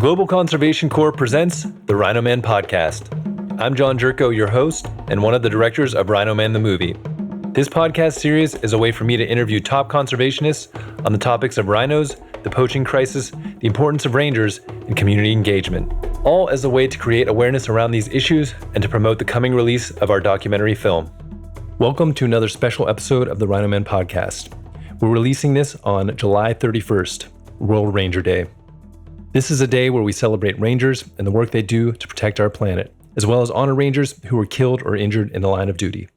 Global Conservation Corps presents the RHINO Man podcast. I'm John Jerko, your host, and one of the directors of RHINO Man the movie. This podcast series is a way for me to interview top conservationists on the topics of rhinos, the poaching crisis, the importance of rangers, and community engagement, all as a way to create awareness around these issues and to promote the coming release of our documentary film. Welcome to another special episode of the RHINO Man podcast. We're releasing this on July 31st, World Ranger Day. This is a day where we celebrate rangers and the work they do to protect our planet, as well as honor rangers who were killed or injured in the line of duty.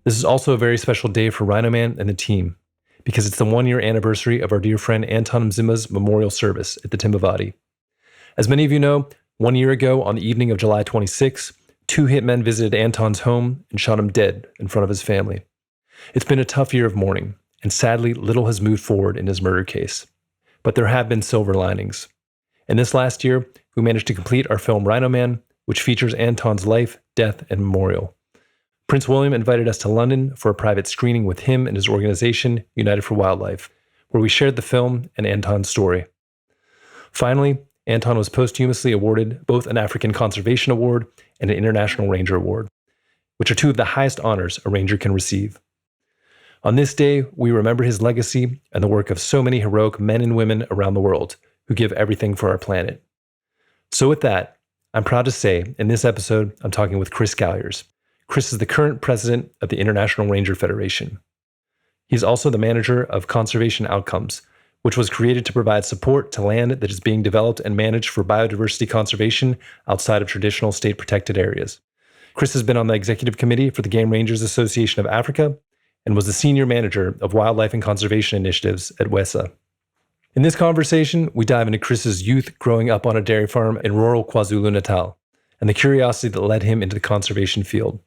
This is also a very special day for RHINO Man and the team, because it's the one-year anniversary of our dear friend Anton Mzima's memorial service at the Timbavati. As many of you know, 1 year ago on the evening of July 26, two hitmen visited Anton's home and shot him dead in front of his family. It's been a tough year of mourning, and sadly, little has moved forward in his murder case. But there have been silver linings. In this last year, we managed to complete our film RHINO Man, which features Anton's life, death, and memorial. Prince William invited us to London for a private screening with him and his organization, United for Wildlife, where we shared the film and Anton's story. Finally, Anton was posthumously awarded both an African Conservation Award and an International Ranger Award, which are two of the highest honors a ranger can receive. On this day, we remember his legacy and the work of so many heroic men and women around the world who give everything for our planet. So with that, I'm proud to say, in this episode, I'm talking with Chris Galliers. Chris is the current president of the International Ranger Federation. He's also the manager of Conservation Outcomes, which was created to provide support to land that is being developed and managed for biodiversity conservation outside of traditional state-protected areas. Chris has been on the executive committee for the Game Rangers Association of Africa and was the senior manager of wildlife and conservation initiatives at WESSA. In this conversation, we dive into Chris's youth growing up on a dairy farm in rural KwaZulu-Natal and the curiosity that led him into the conservation field.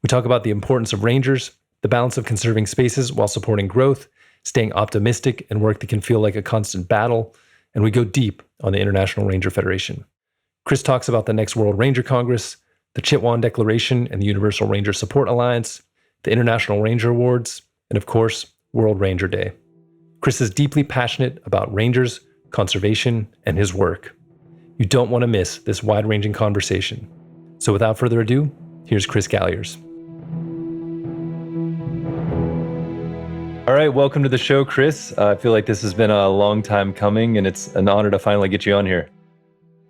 We talk about the importance of rangers, the balance of conserving spaces while supporting growth, staying optimistic in work that can feel like a constant battle, and we go deep on the International Ranger Federation. Chris talks about the next World Ranger Congress, the Chitwan Declaration and the Universal Ranger Support Alliance, the International Ranger Awards, and of course, World Ranger Day. Chris is deeply passionate about rangers, conservation, and his work. You don't want to miss this wide-ranging conversation. So without further ado, here's Chris Galliers. All right, welcome to the show, Chris. I feel like this has been a long time coming, and it's an honor to finally get you on here.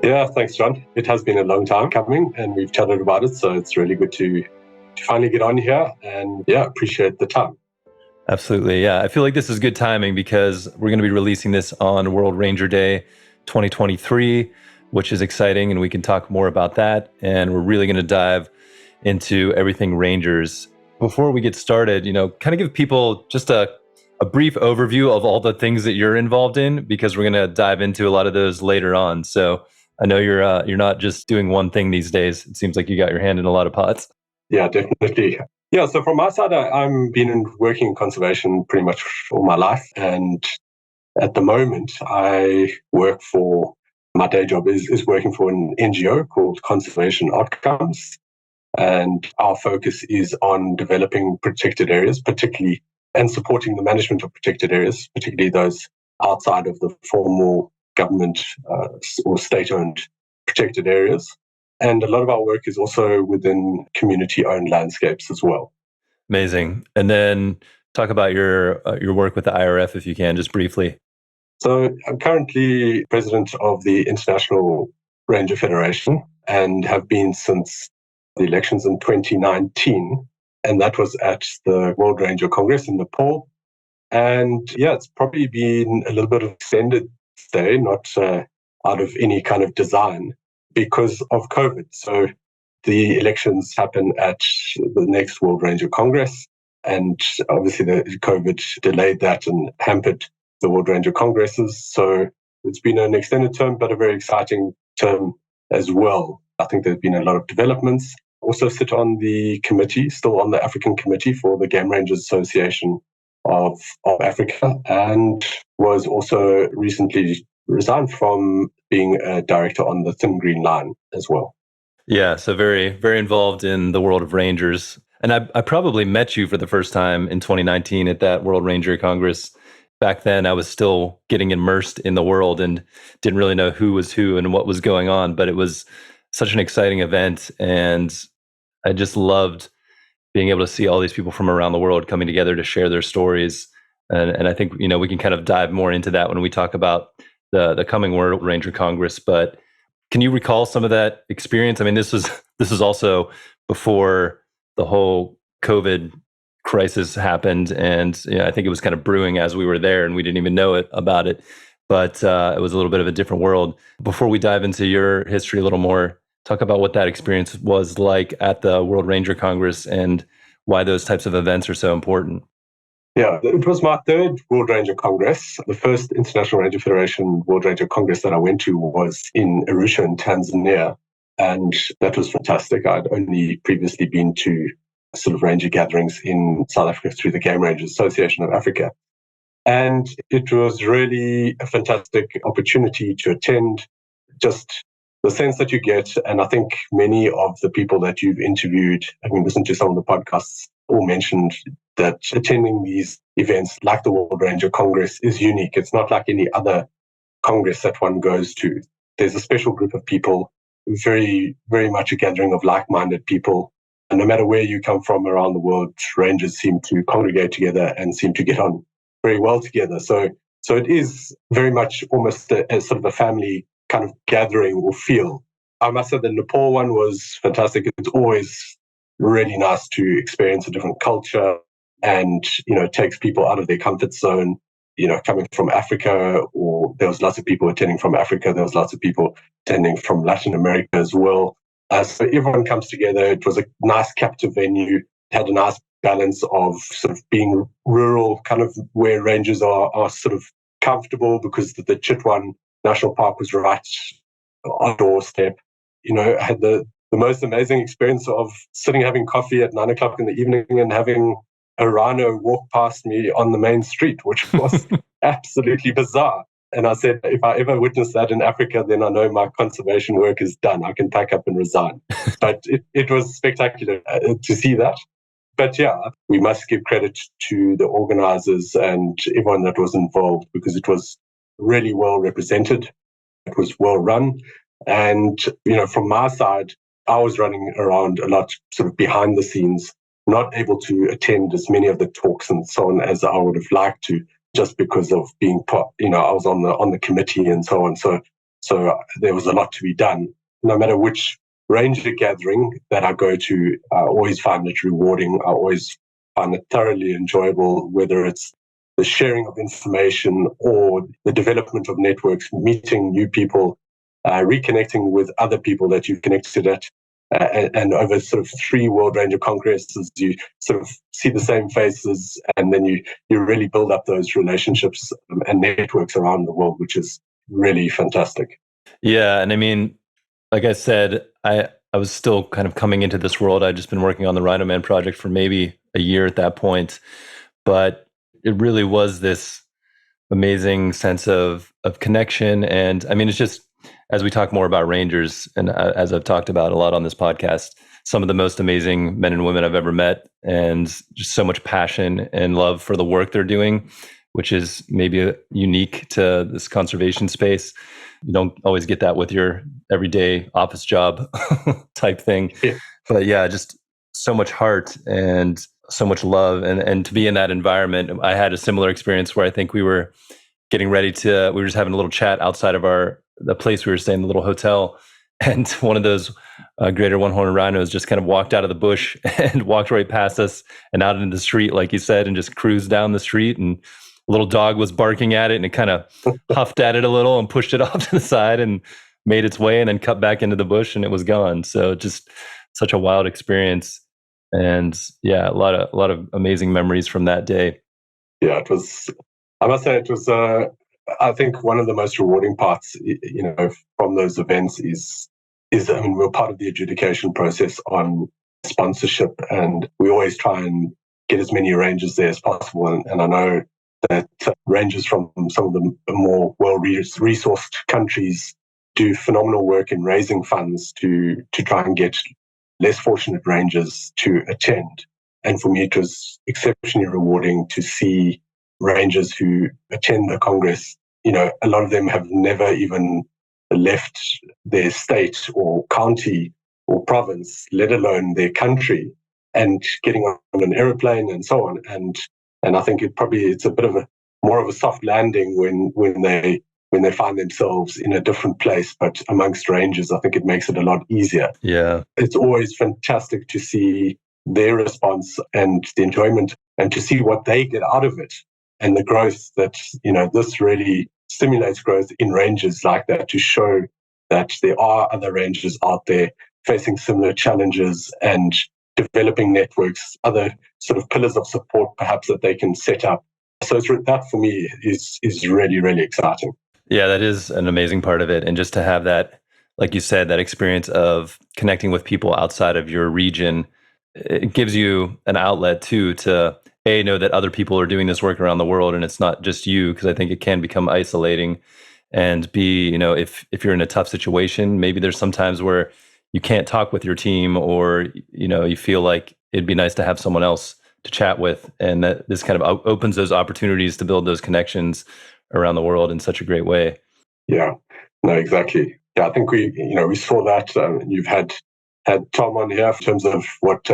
Yeah, thanks, John. It has been a long time coming, and we've chatted about it, so it's really good to finally get on here, and appreciate the time. Absolutely, yeah. I feel like this is good timing because we're going to be releasing this on World Ranger Day 2023, which is exciting, and we can talk more about that, and we're really going to dive into everything Rangers. Before we get started, kind of give people just a brief overview of all the things that you're involved in, because we're going to dive into a lot of those later on. So I know you're not just doing one thing these days. It seems like you got your hand in a lot of pots. Yeah, definitely. Yeah, so from my side, I'm been working in conservation pretty much all my life. And at the moment, my day job is working for an NGO called Conservation Outcomes. And our focus is on developing protected areas, particularly, and supporting the management of protected areas, particularly those outside of the formal government or state-owned protected areas. And a lot of our work is also within community-owned landscapes as well. Amazing. And then talk about your work with the IRF, if you can, just briefly. So I'm currently president of the International Ranger Federation and have been since the elections in 2019. And that was at the World Ranger Congress in Nepal. And it's probably been a little bit of extended stay, not out of any kind of design, because of COVID. So the elections happen at the next World Ranger Congress. And obviously the COVID delayed that and hampered the World Ranger Congresses. So it's been an extended term, but a very exciting term as well. I think there's been a lot of developments. Also sit on the committee, still on the African Committee for the Game Rangers Association of Africa, and was also recently resigned from being a director on the Thin Green Line as well. Yeah, so very, very involved in the world of Rangers. And I probably met you for the first time in 2019 at that World Ranger Congress. back then I was still getting immersed in the world and didn't really know who was who and what was going on, but it was such an exciting event. And I just loved being able to see all these people from around the world coming together to share their stories. And I think, we can kind of dive more into that when we talk about the coming World Ranger Congress. But can you recall some of that experience? I mean, this was also before the whole COVID crisis happened, and I think it was kind of brewing as we were there, and we didn't even know about it. But it was a little bit of a different world. Before we dive into your history a little more, talk about what that experience was like at the World Ranger Congress and why those types of events are so important. Yeah, it was my third World Ranger Congress. The first International Ranger Federation World Ranger Congress that I went to was in Arusha in Tanzania. And that was fantastic. I'd only previously been to sort of ranger gatherings in South Africa through the Game Rangers Association of Africa. And it was really a fantastic opportunity to attend, just the sense that you get. And I think many of the people that you've interviewed, having listened to some of the podcasts, all mentioned that attending these events like the World Ranger Congress is unique. It's not like any other Congress that one goes to. There's a special group of people, very, very much a gathering of like-minded people. And no matter where you come from around the world, Rangers seem to congregate together and seem to get on very well together. So it is very much almost a sort of a family kind of gathering or feel. I must say the Nepal one was fantastic. It's always really nice to experience a different culture, and it takes people out of their comfort zone. Coming from Africa, or there was lots of people attending from Africa. There was lots of people attending from Latin America as well. So everyone comes together. It was a nice captive venue. It had a nice balance of sort of being rural, kind of where rangers are sort of comfortable, because the Chitwan National Park was right on our doorstep. I had the most amazing experience of sitting having coffee at 9:00 in the evening and having a rhino walk past me on the main street, which was absolutely bizarre. And I said, if I ever witness that in Africa, then I know my conservation work is done. I can pack up and resign. But it was spectacular to see that. But yeah, we must give credit to the organizers and everyone that was involved, because it was really well represented. It was well run. And, from my side, I was running around a lot sort of behind the scenes, not able to attend as many of the talks and so on as I would have liked to, just because of being I was on the committee and so on. So there was a lot to be done. No matter which ranger gathering that I go to, I always find it rewarding. I always find it thoroughly enjoyable, whether it's the sharing of information or the development of networks, meeting new people, reconnecting with other people that you've connected at. And over sort of 3 World Ranger Congresses, you sort of see the same faces, and then you really build up those relationships and networks around the world, which is really fantastic. Yeah, and I mean, like I said, I was still kind of coming into this world. I'd just been working on the RHINO Man project for maybe a year at that point, but it really was this amazing sense of connection. And I mean, it's just, as we talk more about Rangers, and as I've talked about a lot on this podcast, some of the most amazing men and women I've ever met, and just so much passion and love for the work they're doing, which is maybe unique to this conservation space. You don't always get that with your everyday office job type thing. Yeah. But yeah, just so much heart and so much love. And to be in that environment, I had a similar experience where I think we were just having a little chat outside of the place we were staying, the little hotel. And one of those greater one-horned rhinos just kind of walked out of the bush and walked right past us and out into the street, like you said, and just cruised down the street. And a little dog was barking at it, and it kind of huffed at it a little and pushed it off to the side and made its way and then cut back into the bush, and it was gone. So just such a wild experience. And yeah, a lot of amazing memories from that day. Yeah, it was, I must say, it was, I think one of the most rewarding parts, from those events is, I mean, we're part of the adjudication process on sponsorship, and we always try and get as many rangers there as possible. And I know that rangers from some of the more well-resourced countries do phenomenal work in raising funds to try and get less fortunate rangers to attend. And for me, it was exceptionally rewarding to see rangers who attend the Congress, a lot of them have never even left their state or county or province, let alone their country, and getting on an aeroplane and so on. And I think it's a bit of more of a soft landing when they find themselves in a different place, but amongst rangers, I think it makes it a lot easier. Yeah. It's always fantastic to see their response and the enjoyment and to see what they get out of it and the growth that, this really stimulates growth in rangers like that, to show that there are other rangers out there facing similar challenges and developing networks, other sort of pillars of support perhaps that they can set up. So that for me is really, really exciting. Yeah, that is an amazing part of it. And just to have that, like you said, that experience of connecting with people outside of your region, it gives you an outlet too to know that other people are doing this work around the world and it's not just you, because I think it can become isolating. And B, if you're in a tough situation, maybe there's some times where you can't talk with your team, or you feel like it'd be nice to have someone else to chat with, and that this kind of opens those opportunities to build those connections around the world in such a great way. Yeah, no, exactly. Yeah, I think we saw that. You've had Tom on here in terms of what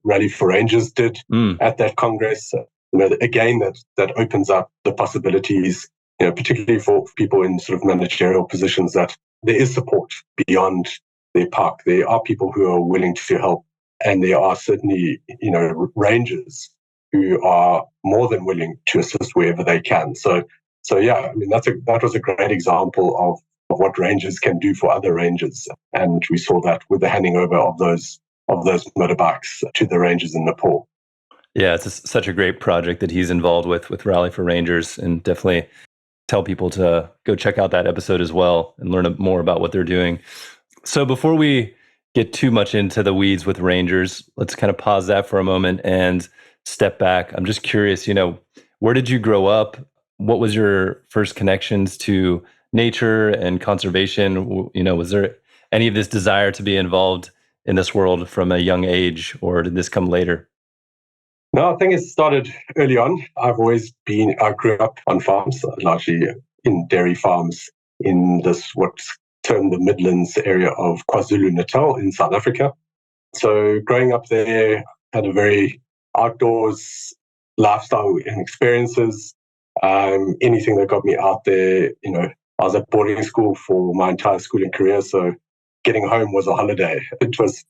Rally for Rangers did at that Congress. Again, that opens up the possibilities, particularly for people in sort of managerial positions, that there is support beyond their park. There are people who are willing to help, and there are certainly, rangers who are more than willing to assist wherever they can. So yeah, I mean, that was a great example of what rangers can do for other rangers, and we saw that with the handing over of those motorbikes to the rangers in Nepal. Yeah, it's such a great project that he's involved with Rally for Rangers, and definitely tell people to go check out that episode as well and learn more about what they're doing. So before we get too much into the weeds with rangers, let's kind of pause that for a moment and step back. I'm just curious, where did you grow up? What was your first connections to nature and conservation? Was there any of this desire to be involved in this world from a young age, or did this come later? No, I think it started early on. I grew up on farms, largely in dairy farms in this what's termed the Midlands area of KwaZulu-Natal in South Africa. So growing up there, had a very outdoors lifestyle and experiences. Anything that got me out there, I was at boarding school for my entire schooling career. So getting home was a holiday. It was,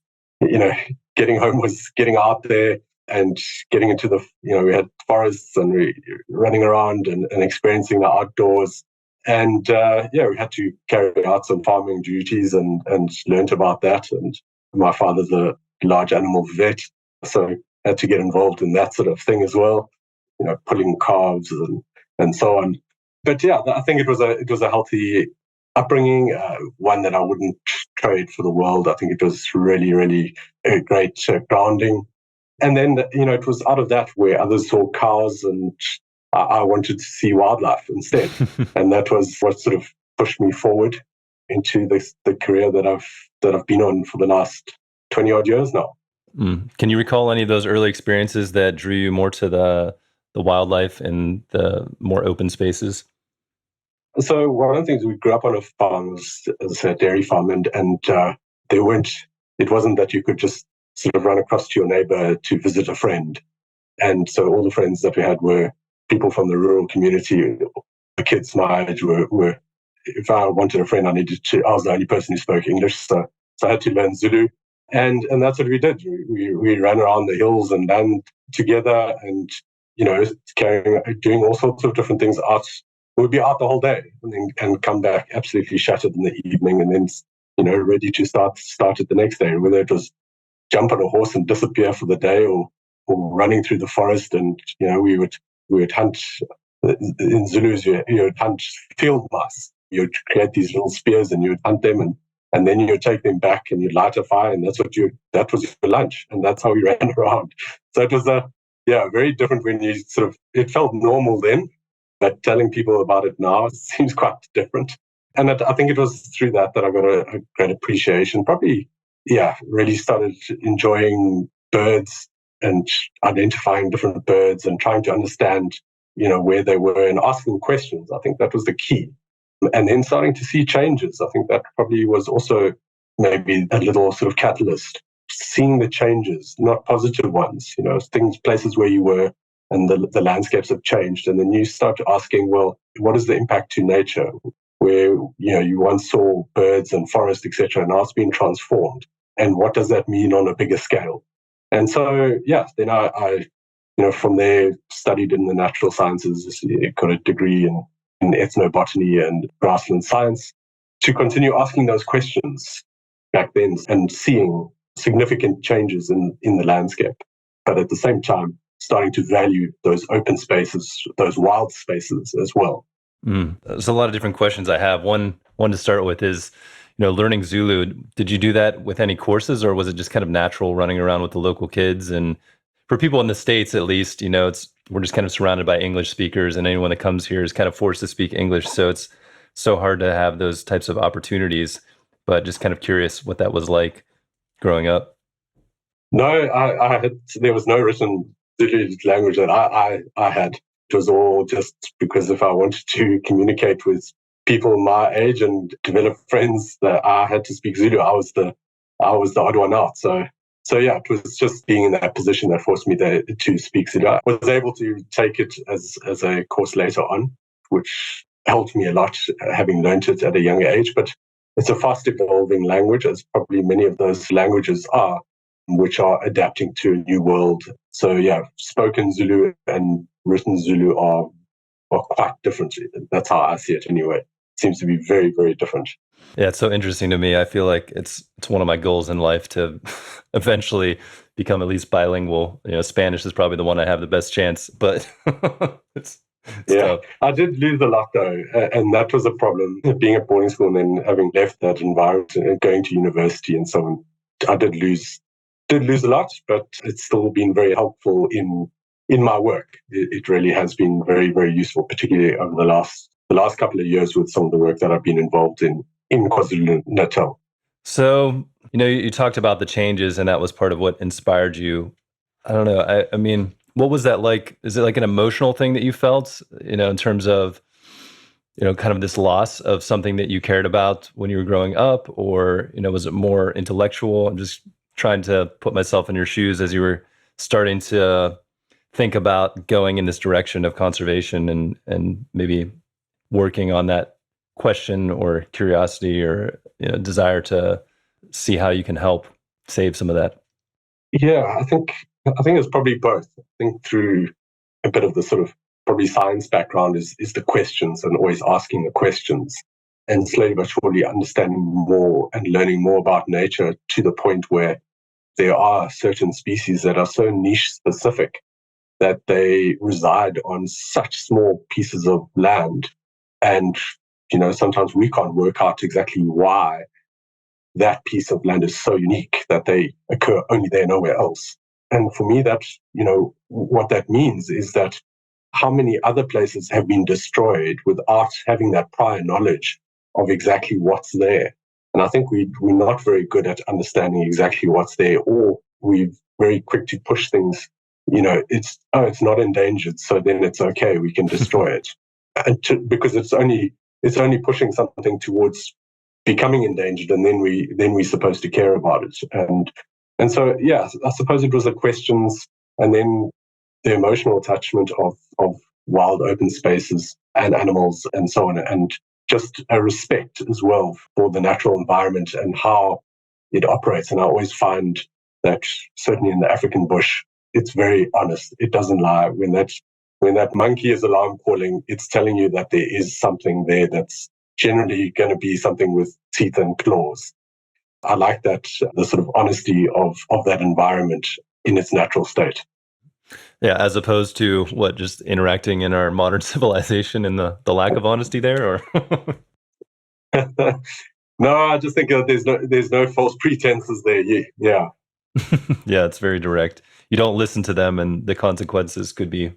getting home was getting out there and getting into we had forests and we running around and experiencing the outdoors. And we had to carry out some farming duties and learned about that. And my father's a large animal vet, so had to get involved in that sort of thing as well, pulling calves and so on. But yeah, I think it was a healthy upbringing, one that I wouldn't trade for the world. I think it was really, really a great grounding. And then, it was out of that where others saw cows and I wanted to see wildlife instead. And that was what sort of pushed me forward into the career that I've been on for the last 20 odd years now. Can you recall any of those early experiences that drew you more to the wildlife and the more open spaces? So one of the things, we grew up on a farm, as I said, dairy farm, and it wasn't that you could just sort of run across to your neighbor to visit a friend. And so all the friends that we had were people from the rural community. The kids my age were if I wanted a friend, I was the only person who spoke English. So I had to learn Zulu. And that's what we did. We ran around the hills and land together and, doing all sorts of different things out. We'd be out the whole day and come back absolutely shattered in the evening, and then, ready to start it the next day, whether it was jump on a horse and disappear for the day or running through the forest. And, we would hunt, in Zulus, you would hunt field mice. You would create these little spears and you would hunt them and then you would take them back and you'd light a fire, and that was your lunch. And that's how we ran around. So it was very different when you it felt normal then, but telling people about it now seems quite different. And I think it was through that I got a great appreciation. Probably, really started enjoying birds and identifying different birds and trying to understand, where they were and asking questions. I think that was the key. And then starting to see changes. I think that probably was also maybe a little sort of catalyst, seeing the changes, not positive ones, places where you were and the landscapes have changed. And then you start asking, well, what is the impact to nature? Where, you once saw birds and forest, etc., now it's been transformed. And what does that mean on a bigger scale? And so, then I from there studied in the natural sciences, got a degree in ethnobotany and grassland science to continue asking those questions back then and seeing significant changes in the landscape. But at the same time, starting to value those open spaces, those wild spaces as well. There's a lot of different questions I have. One to start with is, learning Zulu. Did you do that with any courses, or was it just kind of natural running around with the local kids? And for people in the States, at least, we're just kind of surrounded by English speakers, and anyone that comes here is kind of forced to speak English. So it's so hard to have those types of opportunities. But just kind of curious what that was like growing up. No, there was no written Zulu language that I had. It was all just because if I wanted to communicate with people my age and develop friends, that I had to speak Zulu. I was the odd one out. So it was just being in that position that forced me to speak Zulu. I was able to take it as a course later on, which helped me a lot, having learned it at a younger age. But it's a fast evolving language, as probably many of those languages are, which are adapting to a new world. So spoken Zulu and written Zulu are quite different. That's how I see it anyway. It seems to be very, very different. Yeah, it's so interesting to me. I feel like it's one of my goals in life to eventually become at least bilingual. Spanish is probably the one I have the best chance, but it's tough. I did lose a lot though, and that was a problem. Being at boarding school and then having left that environment and going to university and so on, I did lose a lot, but it's still been very helpful in my work. It really has been very, very useful, particularly over the last couple of years with some of the work that I've been involved in KwaZulu-Natal. So, you talked about the changes, and that was part of what inspired you. I don't know. I mean, what was that like? Is it like an emotional thing that you felt, in terms of, kind of this loss of something that you cared about when you were growing up? Or, was it more intellectual? I'm just trying to put myself in your shoes as you were starting to think about going in this direction of conservation and maybe working on that question or curiosity or desire to see how you can help save some of that. Yeah, I think it's probably both. I think through a bit of the sort of probably science background is the questions and always asking the questions, and slowly but surely understanding more and learning more about nature to the point where there are certain species that are so niche specific that they reside on such small pieces of land. And, sometimes we can't work out exactly why that piece of land is so unique that they occur only there, nowhere else. And for me, that, what that means is that how many other places have been destroyed without having that prior knowledge of exactly what's there. And I think we're not very good at understanding exactly what's there, or we're very quick to push things. It's not endangered, so then it's okay, we can destroy it, because it's only pushing something towards becoming endangered, and then we're supposed to care about it. And so I suppose it was the questions, and then the emotional attachment of wild open spaces and animals and so on, and just a respect as well for the natural environment and how it operates. And I always find that certainly in the African bush, it's very honest. It doesn't lie. When that monkey is alarm calling, it's telling you that there is something there that's generally going to be something with teeth and claws. I like that, the sort of honesty of that environment in its natural state. Yeah, as opposed to just interacting in our modern civilization and the lack of honesty there, or? No, I just think there's no false pretenses there. Yeah. Yeah, it's very direct. You don't listen to them, and the consequences could be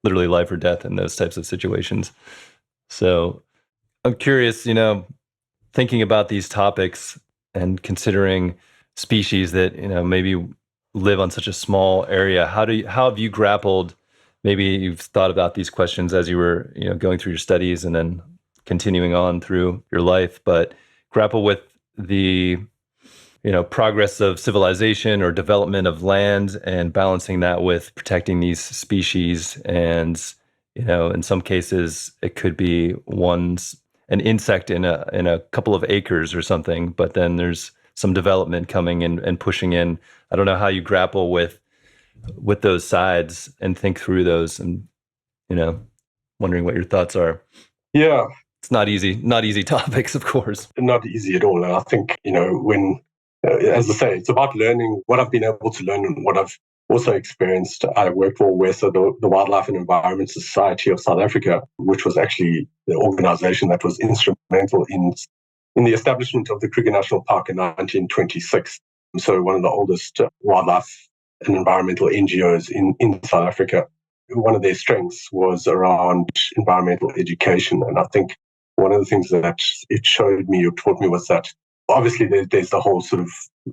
literally life or death in those types of situations. So I'm curious, thinking about these topics and considering species that, maybe live on such a small area, how have you grappled maybe you've thought about these questions as you were, going through your studies and then continuing on through your life, but grapple with the, progress of civilization or development of land and balancing that with protecting these species. And, in some cases it could be an insect in a couple of acres or something, but then there's some development coming and pushing in. I don't know how you grapple with those sides and think through those, and wondering what your thoughts are. Yeah, it's not easy topics, of course. not easy at all. And I think, when, as I say, it's about learning what I've been able to learn and what I've also experienced. I worked for WESSA, the Wildlife and Environment Society of South Africa, which was actually the organization that was instrumental in the establishment of the Kruger National Park in 1926. So one of the oldest wildlife and environmental NGOs in South Africa. One of their strengths was around environmental education. And I think one of the things that it showed me or taught me was that obviously there's the whole sort of,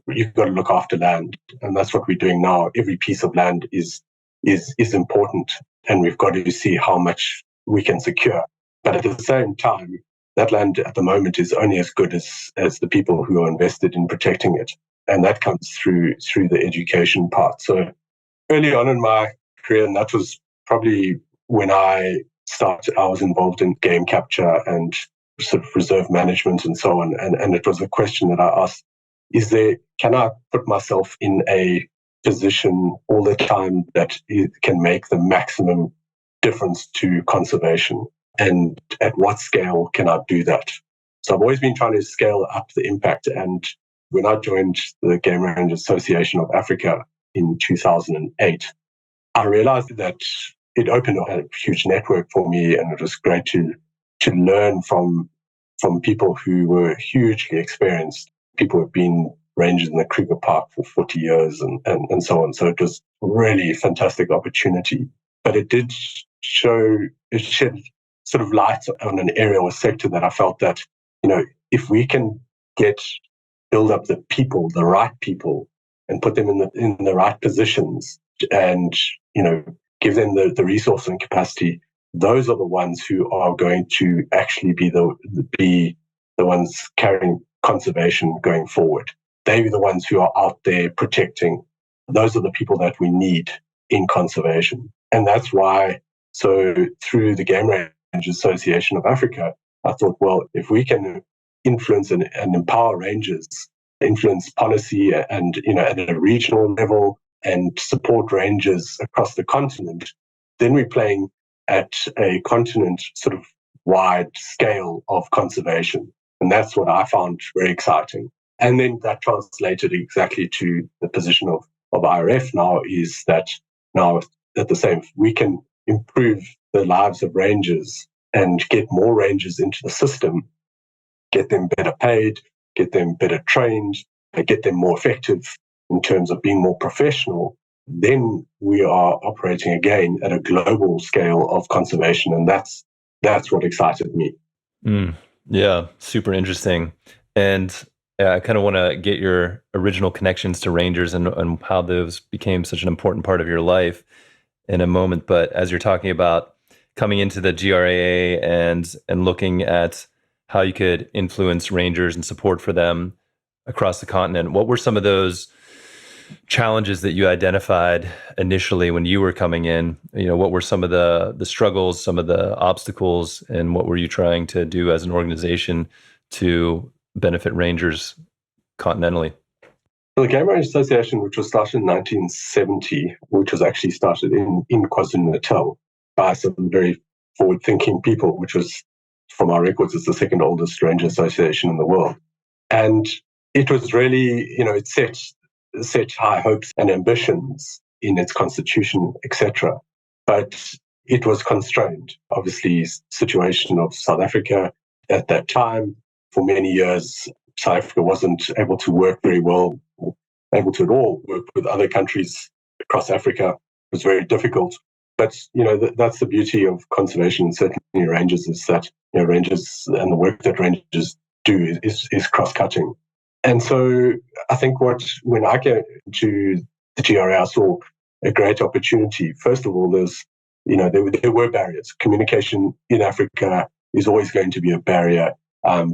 you've got to look after land. And that's what we're doing now. Every piece of land is important, and we've got to see how much we can secure. But at the same time, that land at the moment is only as good as the people who are invested in protecting it. And that comes through the education part. So early on in my career, and that was probably when I started, I was involved in game capture and sort of reserve management and so on. And it was a question that I asked, can I put myself in a position all the time that it can make the maximum difference to conservation? And at what scale can I do that? So I've always been trying to scale up the impact. And when I joined the Game Range Association of Africa in 2008, I realized that it opened a huge network for me, and it was great to learn from people who were hugely experienced, people who have been rangers in the Kruger Park for 40 years and so on. So it was really a fantastic opportunity. But it did shed sort of light on an area or sector that I felt that, if we can build up the people, the right people, and put them in the right positions, and give them the resource and capacity, those are the ones who are going to actually be the ones carrying conservation going forward. They are the ones who are out there protecting. Those are the people that we need in conservation. And that's why, so through the Game Range Association of Africa, I thought, well, if we can influence and empower rangers, influence policy and, at a regional level, and support rangers across the continent, then we're playing at a continent sort of wide scale of conservation. And that's what I found very exciting. And then that translated exactly to the position of IRF now, is that now at the same, we can improve the lives of rangers and get more rangers into the system, get them better paid, get them better trained, get them more effective in terms of being more professional. Then we are operating again at a global scale of conservation. And that's what excited me. Yeah, super interesting. And I kind of want to get your original connections to rangers and how those became such an important part of your life in a moment. But as you're talking about coming into the GRAA and looking at how you could influence rangers and support for them across the continent, what were some of those challenges that you identified initially when you were coming in? What were some of the struggles, some of the obstacles, and what were you trying to do as an organization to benefit rangers continentally? The Game Range Association, which was started in 1970, which was actually started in KwaZulu-Natal by some very forward-thinking people, which was, from our records, it's the second oldest ranger association in the world. And it was really, it set high hopes and ambitions in its constitution, etc. But it was constrained. Obviously, situation of South Africa at that time, for many years, South Africa wasn't able to work very well, able to at all work with other countries across Africa. It was very difficult. But, that's the beauty of conservation, and certainly rangers, is that, rangers and the work that rangers do is cross-cutting. And so I think when I came to the GRA, I saw a great opportunity. First of all, there's there were barriers. Communication in Africa is always going to be a barrier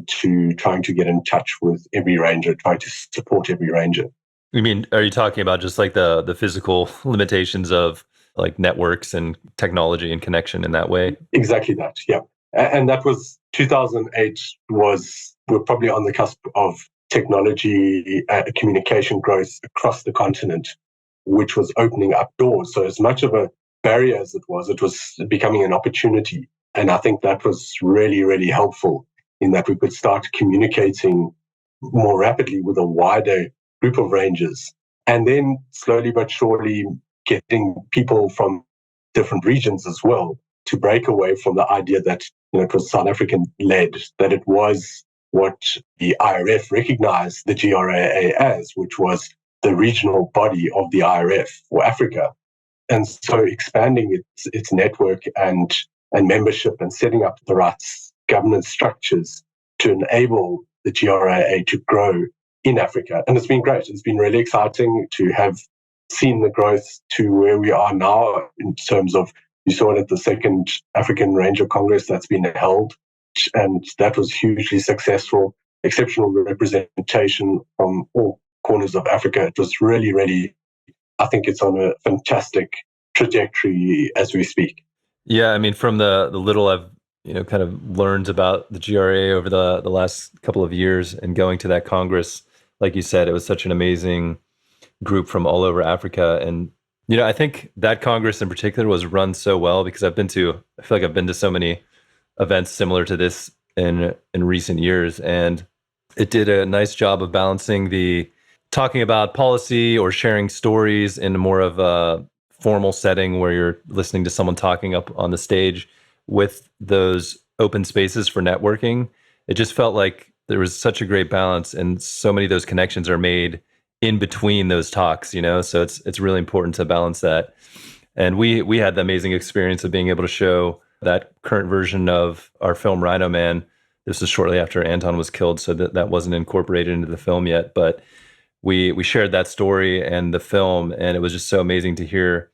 to trying to get in touch with every ranger, trying to support every ranger. You mean, are you talking about just like the physical limitations of like networks and technology and connection in that way? Exactly that, yeah. And that was 2008 we're probably on the cusp of technology communication growth across the continent, which was opening up doors. So as much of a barrier as it was becoming an opportunity. And I think that was really, really helpful in that we could start communicating more rapidly with a wider group of rangers. And then slowly but surely getting people from different regions as well to break away from the idea that it was South African led, that it was what the IRF recognized the GRAA as, which was the regional body of the IRF for Africa. And so expanding its network and membership and setting up the right governance structures to enable the GRAA to grow in Africa. And it's been great. It's been really exciting to have seen the growth to where we are now in terms of, you saw it at the second African Ranger Congress that's been held, and that was hugely successful, exceptional representation from all corners of Africa. It was really, really, I think it's on a fantastic trajectory as we speak. Yeah, I mean, from the little I've kind of learned about the GRA over the last couple of years and going to that Congress, like you said, it was such an amazing group from all over Africa. And I think that Congress in particular was run so well because I feel like I've been to so many events similar to this in recent years, and it did a nice job of balancing the talking about policy or sharing stories in more of a formal setting where you're listening to someone talking up on the stage with those open spaces for networking. It just felt like there was such a great balance, and so many of those connections are made in between those talks, so it's really important to balance that. And we had the amazing experience of being able to show that current version of our film Rhino Man. This was shortly after Anton was killed, so that wasn't incorporated into the film yet, but we shared that story and the film, and it was just so amazing to hear.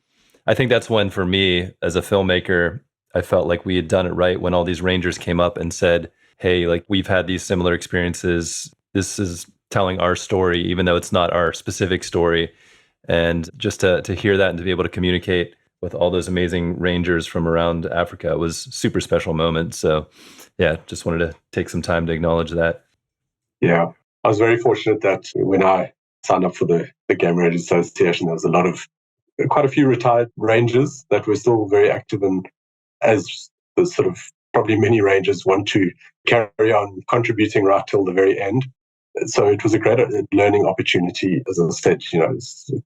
I think that's when, for me as a filmmaker, I felt like we had done it right when all these rangers came up and said, hey, like, we've had these similar experiences. This is telling our story, even though it's not our specific story. And just to hear that and to be able to communicate with all those amazing rangers from around Africa was a super special moment. So yeah, just wanted to take some time to acknowledge that. Yeah, I was very fortunate that when I signed up for the Game Rangers Association, there was quite a few retired rangers that were still very active, and as the sort of probably many rangers want to carry on contributing right till the very end. So it was a great learning opportunity. As I said,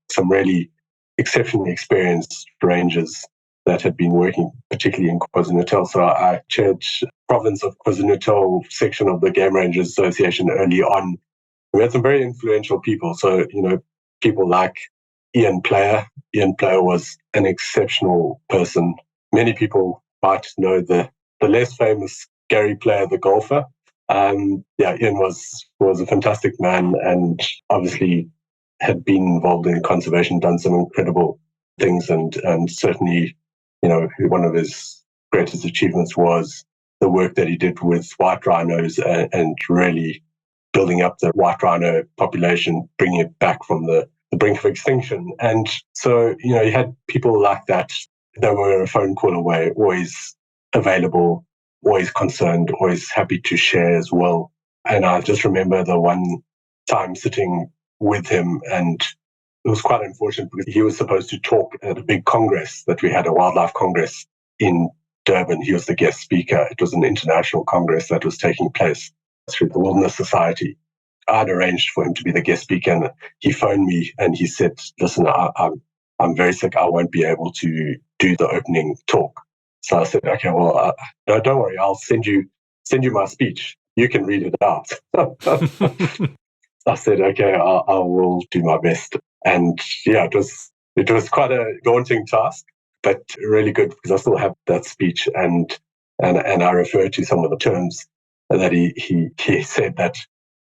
some really exceptionally experienced rangers that had been working particularly in KwaZulu-Natal. So I chaired province of KwaZulu-Natal section of the Game Rangers Association early on. We had some very influential people. So, people like Ian Player. Ian Player was an exceptional person. Many people might know the less famous Gary Player, the golfer. Ian was a fantastic man, and obviously had been involved in conservation, done some incredible things, and certainly, one of his greatest achievements was the work that he did with white rhinos and really building up the white rhino population, bringing it back from the brink of extinction. And so, you had people like that were a phone call away, always available, always concerned, always happy to share as well. And I just remember the one time sitting with him, and it was quite unfortunate because he was supposed to talk at a big congress that we had, a wildlife congress in Durban. He was the guest speaker. It was an international congress that was taking place through the Wilderness Society. I'd arranged for him to be the guest speaker, and he phoned me and he said, listen, I'm very sick. I won't be able to do the opening talk. So I said, okay, well, no, don't worry. I'll send you my speech. You can read it out. I said, okay, I will do my best. And yeah, it was quite a daunting task, but really good because I still have that speech, and I refer to some of the terms that he said. That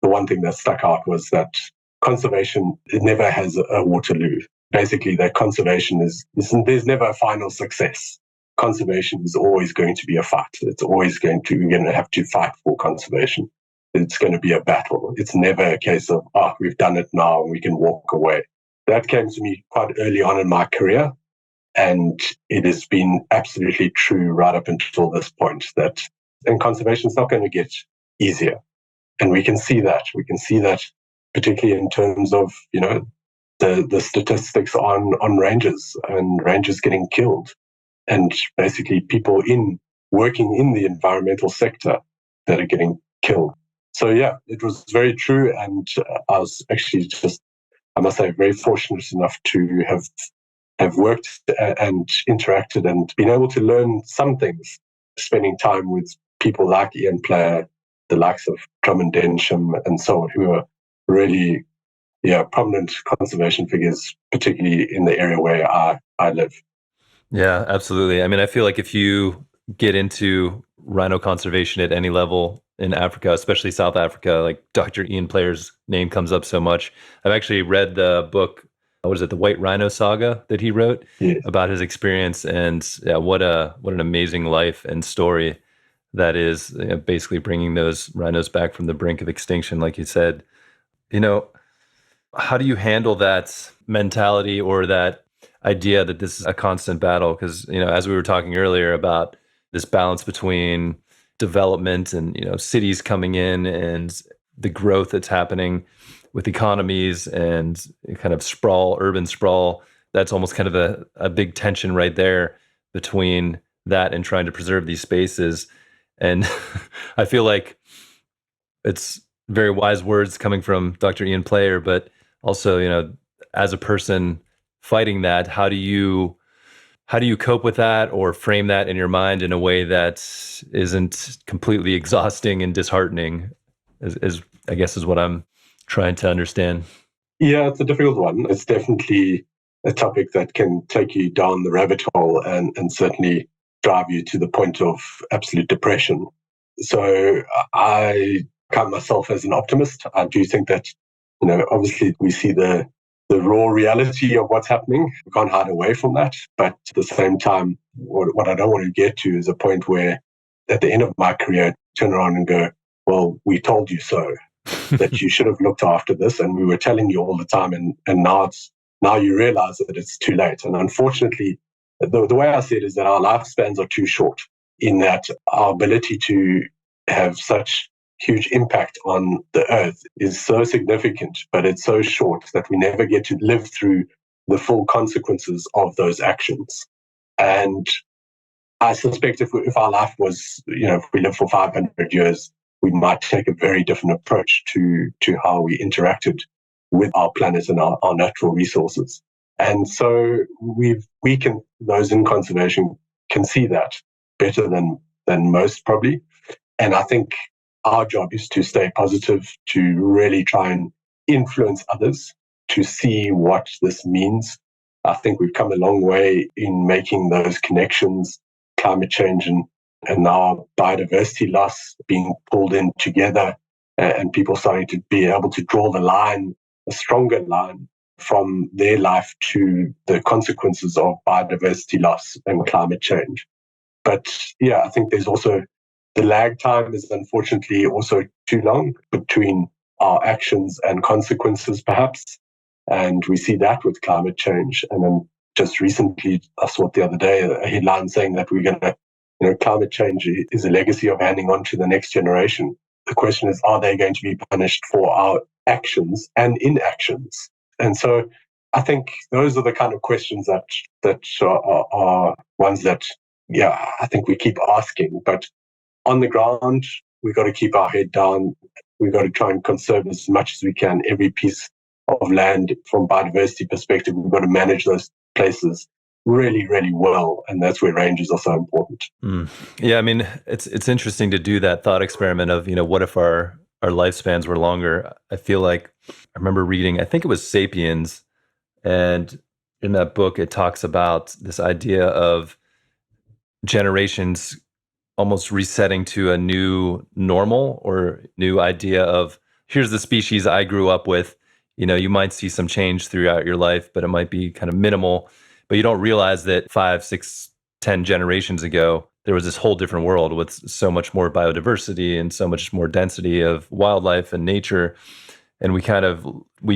the one thing that stuck out was that conservation, it never has a Waterloo. Basically, that conservation there's never a final success. conservation is always going to be a fight. It's always you're going to have to fight for conservation. It's going to be a battle. It's never a case of, we've done it now and we can walk away. That came to me quite early on in my career. And it has been absolutely true right up until this point and conservation is not going to get easier. And we can see that. We can see that particularly in terms of, the statistics on rangers and rangers getting killed and basically people working in the environmental sector that are getting killed. So yeah, it was very true. And I was actually I must say, very fortunate enough to have worked and interacted and been able to learn some things, spending time with people like Ian Player, the likes of Drummond Densham and so on, who are really prominent conservation figures, particularly in the area where I live. Yeah, absolutely. I mean, I feel like if you get into rhino conservation at any level in Africa, especially South Africa, like Dr. Ian Player's name comes up so much. I've actually read the book, the White Rhino Saga that he wrote about his experience, and what an amazing life and story that is, basically bringing those rhinos back from the brink of extinction, like you said. How do you handle that mentality or that idea that this is a constant battle? Because, as we were talking earlier about this balance between development and, cities coming in and the growth that's happening with economies and kind of urban sprawl, that's almost kind of a big tension right there between that and trying to preserve these spaces. And I feel like it's very wise words coming from Dr. Ian Player, but also, as a person fighting that, how do you cope with that or frame that in your mind in a way that isn't completely exhausting and disheartening? Is I guess is what I'm trying to understand. Yeah, it's a difficult one. It's definitely a topic that can take you down the rabbit hole and certainly drive you to the point of absolute depression. So I count myself as an optimist. I do think that, obviously we see the raw reality of what's happening. We can't hide away from that. But at the same time, what I don't want to get to is a point where at the end of my career, I turn around and go, well, we told you so, that you should have looked after this. And we were telling you all the time. And now you realize that it's too late. And unfortunately, the way I see it is that our lifespans are too short, in that our ability to have such huge impact on the earth is so significant, but it's so short that we never get to live through the full consequences of those actions. And I suspect if our life was, if we live for 500 years, we might take a very different approach to how we interacted with our planet and our natural resources. And so those in conservation can see that better than most probably. And I think our job is to stay positive, to really try and influence others to see what this means. I think we've come a long way in making those connections, climate change and now biodiversity loss being pulled in together, and people starting to be able to draw the line, a stronger line from their life to the consequences of biodiversity loss and climate change. But yeah, I think there's also the lag time is unfortunately also too long between our actions and consequences, perhaps. And we see that with climate change. And then just recently, I saw it the other day, a headline saying that we're going to, climate change is a legacy of handing on to the next generation. The question is, are they going to be punished for our actions and inactions? And so I think those are the kind of questions that are ones that, I think we keep asking. But on the ground, we've got to keep our head down. We've got to try and conserve as much as we can every piece of land from biodiversity perspective. We've got to manage those places really, really well. And that's where ranges are so important. Yeah, I mean, it's interesting to do that thought experiment of, what if our lifespans were longer? I feel like I remember reading, I think it was Sapiens, and in that book, it talks about this idea of generations almost resetting to a new normal or new idea of, here's the species I grew up with. You might see some change throughout your life, but it might be kind of minimal, but you don't realize that 5, 6, 10 generations ago, there was this whole different world with so much more biodiversity and so much more density of wildlife and nature. And we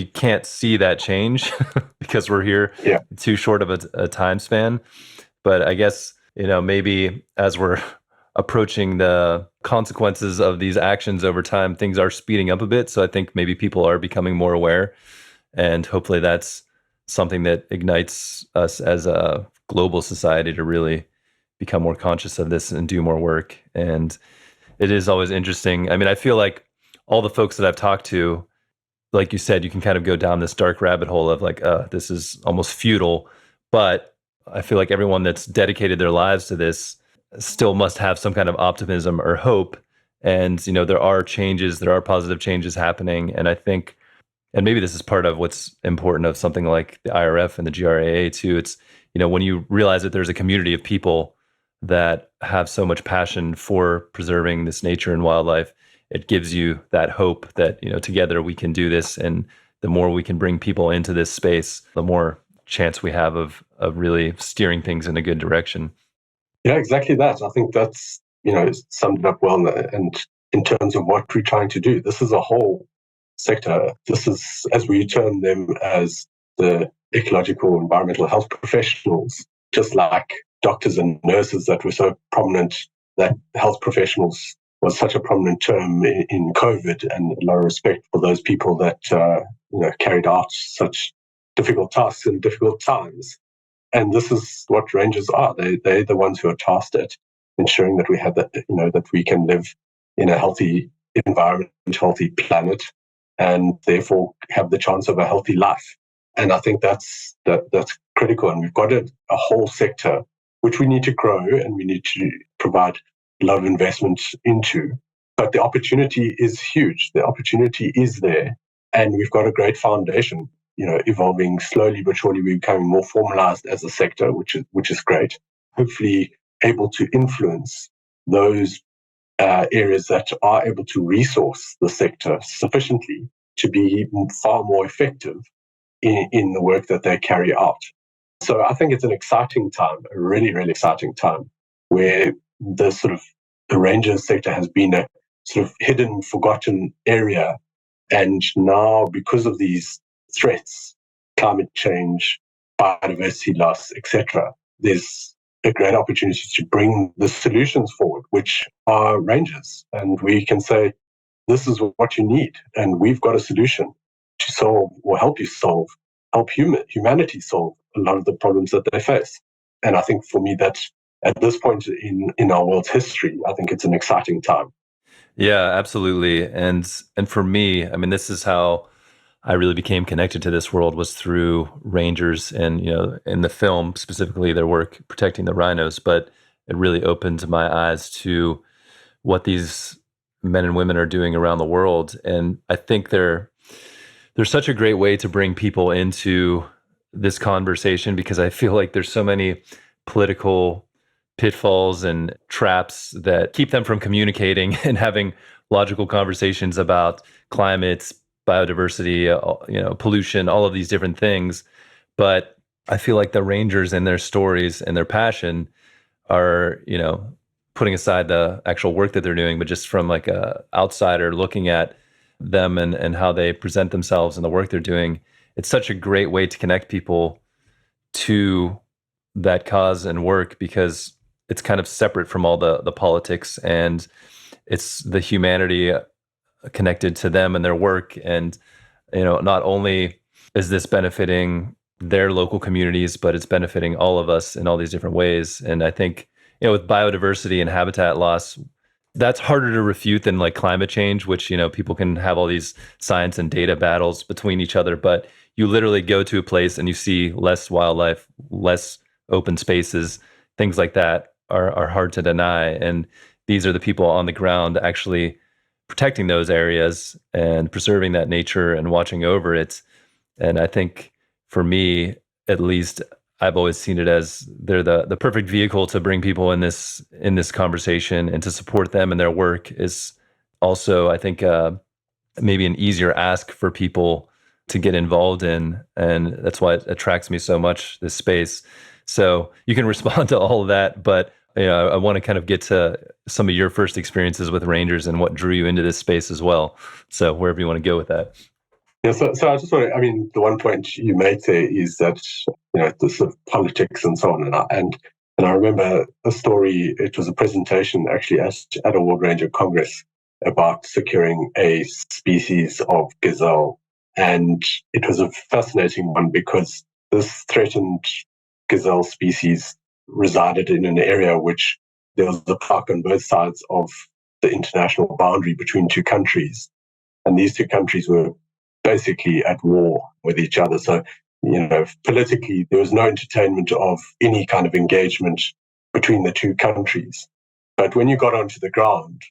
can't see that change because we're here too short of a time span. But I guess, maybe as we're approaching the consequences of these actions over time, things are speeding up a bit. So I think maybe people are becoming more aware, and hopefully that's something that ignites us as a global society to really become more conscious of this and do more work. And it is always interesting. I mean, I feel like all the folks that I've talked to, like you said, you can kind of go down this dark rabbit hole of like, this is almost futile. But I feel like everyone that's dedicated their lives to this still must have some kind of optimism or hope. And, there are changes, there are positive changes happening. And I think, and maybe this is part of what's important of something like the IRF and the GRAA too. It's, when you realize that there's a community of people that have so much passion for preserving this nature and wildlife, it gives you that hope that, together we can do this. And the more we can bring people into this space, the more chance we have of really steering things in a good direction. Yeah, exactly that. I think that's, summed it up well. And in terms of what we're trying to do, this is a whole sector. This is, as we term them, as the ecological environmental health professionals, just like doctors and nurses that were so prominent, that health professionals was such a prominent term in COVID, and a lot of respect for those people that carried out such difficult tasks in difficult times. And this is what rangers are. They're the ones who are tasked at ensuring that we have that, that we can live in a healthy environment, healthy planet, and therefore have the chance of a healthy life. And I think that's critical. And we've got a whole sector which we need to grow, and we need to provide a lot of investment into. But the opportunity is huge. The opportunity is there, and we've got a great foundation. Evolving slowly but surely, we're becoming more formalized as a sector, which is great. Hopefully, able to influence those areas that are able to resource the sector sufficiently to be far more effective in the work that they carry out. So I think it's an exciting time, a really, really exciting time, where the ranger sector has been a sort of hidden, forgotten area. And now, because of these threats, climate change, biodiversity loss, etc., there's a great opportunity to bring the solutions forward, which are rangers. And we can say, this is what you need. And we've got a solution to solve, or help you solve, help humanity solve a lot of the problems that they face. And I think for me, that's at this point in our world's history, I think it's an exciting time. Yeah, absolutely. And for me, I mean, this is how I really became connected to this world, was through rangers and, in the film, specifically their work protecting the rhinos. But it really opened my eyes to what these men and women are doing around the world. And I think they're such a great way to bring people into this conversation, because I feel like there's so many political pitfalls and traps that keep them from communicating and having logical conversations about climate, biodiversity, pollution, all of these different things. But I feel like the rangers and their stories and their passion are, putting aside the actual work that they're doing, but just from like a outsider looking at them and how they present themselves and the work they're doing, it's such a great way to connect people to that cause and work, because it's kind of separate from all the politics, and it's the humanity connected to them and their work. And, not only is this benefiting their local communities, but it's benefiting all of us in all these different ways. And I think, with biodiversity and habitat loss, that's harder to refute than like climate change, which, people can have all these science and data battles between each other. But you literally go to a place and you see less wildlife, less open spaces, things like that are hard to deny. And these are the people on the ground actually protecting those areas and preserving that nature and watching over it. And I think for me, at least, I've always seen it as they're the perfect vehicle to bring people in this conversation, and to support them in their work is also, I think, maybe an easier ask for people to get involved in. And that's why it attracts me so much, this space. So you can respond to all of that, but I want to kind of get to some of your first experiences with rangers and what drew you into this space as well. So wherever you want to go with that. Yeah, so I just want to, the one point you made there is that, the sort of politics and so on. And I remember a story, it was a presentation actually at a World Ranger Congress about securing a species of gazelle. And it was a fascinating one because this threatened gazelle species resided in an area which there was a park on both sides of the international boundary between two countries. And these two countries were basically at war with each other. So, politically, there was no entertainment of any kind of engagement between the two countries. But when you got onto the ground,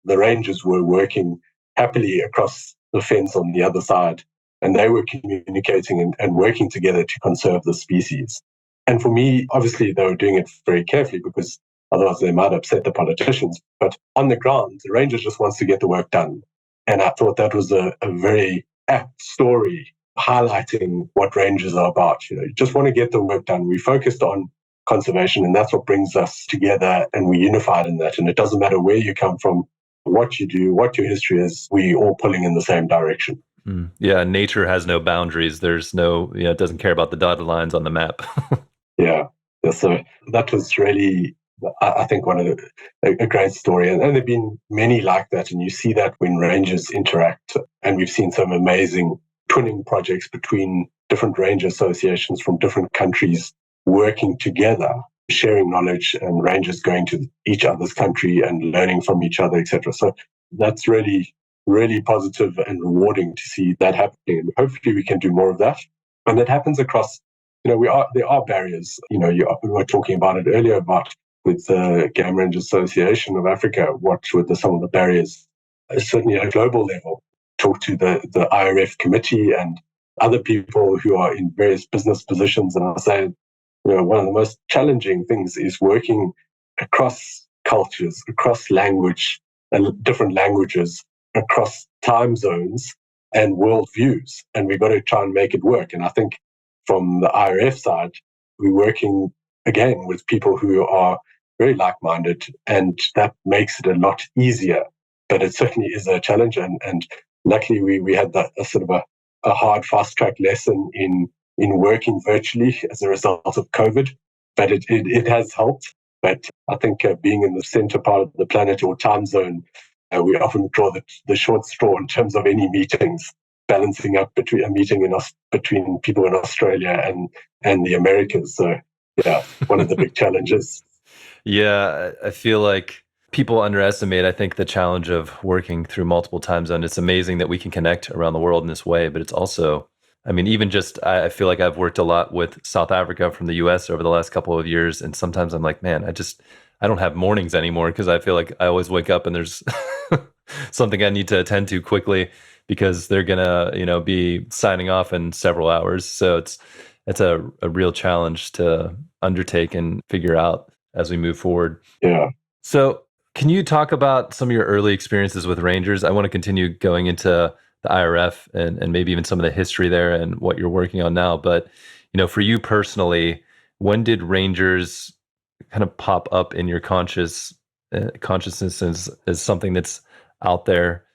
the Rangers were working happily across the fence on the other side, and they were communicating and working together to conserve the species. And for me, obviously, they were doing it very carefully because otherwise they might upset the politicians. But on the ground, the Rangers just wants to get the work done. And I thought that was a very apt story highlighting what Rangers are about. You just want to get the work done. We focused on conservation, and that's what brings us together, and we're unified in that. And it doesn't matter where you come from, what you do, what your history is, we're all pulling in the same direction. Yeah, nature has no boundaries. There's no, it doesn't care about the dotted lines on the map. Yeah. So that was really, I think, a great story. And there have been many like that. And you see that when Rangers interact. And we've seen some amazing twinning projects between different ranger associations from different countries working together, sharing knowledge, and Rangers going to each other's country and learning from each other, etc. So that's really, really positive and rewarding to see that happening. And hopefully we can do more of that. And it happens across, there are barriers. We were talking about it earlier about with the Game Range Association of Africa, what were some of the barriers, certainly at a global level. Talk to the IRF committee and other people who are in various business positions. And I say, one of the most challenging things is working across cultures, across language and different languages, across time zones and worldviews. And we've got to try and make it work. And I think from the IRF side, we're working again with people who are very like-minded, and that makes it a lot easier. But it certainly is a challenge. And luckily we had a sort of a hard fast-track lesson in working virtually as a result of COVID. But it has helped. But I think being in the center part of the planet or time zone, we often draw the short straw in terms of any meetings, balancing up between a meeting between people in Australia and the Americas. So yeah, one of the big challenges. Yeah, I feel like people underestimate, I think, the challenge of working through multiple time zones. It's amazing that we can connect around the world in this way, but it's also, even just, I feel like I've worked a lot with South Africa from the US over the last couple of years. And sometimes I'm like, man, I don't have mornings anymore because I feel like I always wake up and there's something I need to attend to quickly because they're going to, be signing off in several hours. So it's a real challenge to undertake and figure out as we move forward. Yeah. So can you talk about some of your early experiences with Rangers? I want to continue going into the IRF and maybe even some of the history there and what you're working on now. But, for you personally, when did Rangers kind of pop up in your consciousness as something that's out there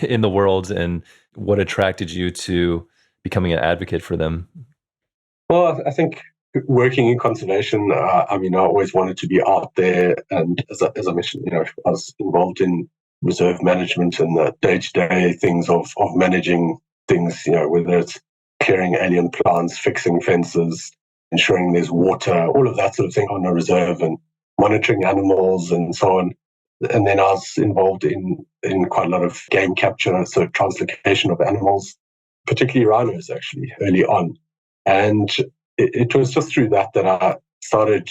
in the world, and what attracted you to becoming an advocate for them? Well, I think working in conservation, I always wanted to be out there. And as I mentioned, I was involved in reserve management and the day-to-day things of managing things, whether it's clearing alien plants, fixing fences, ensuring there's water, all of that sort of thing on a reserve, and monitoring animals and so on. And then I was involved in quite a lot of game capture, so translocation of animals, particularly rhinos actually, early on. And it was just through that I started,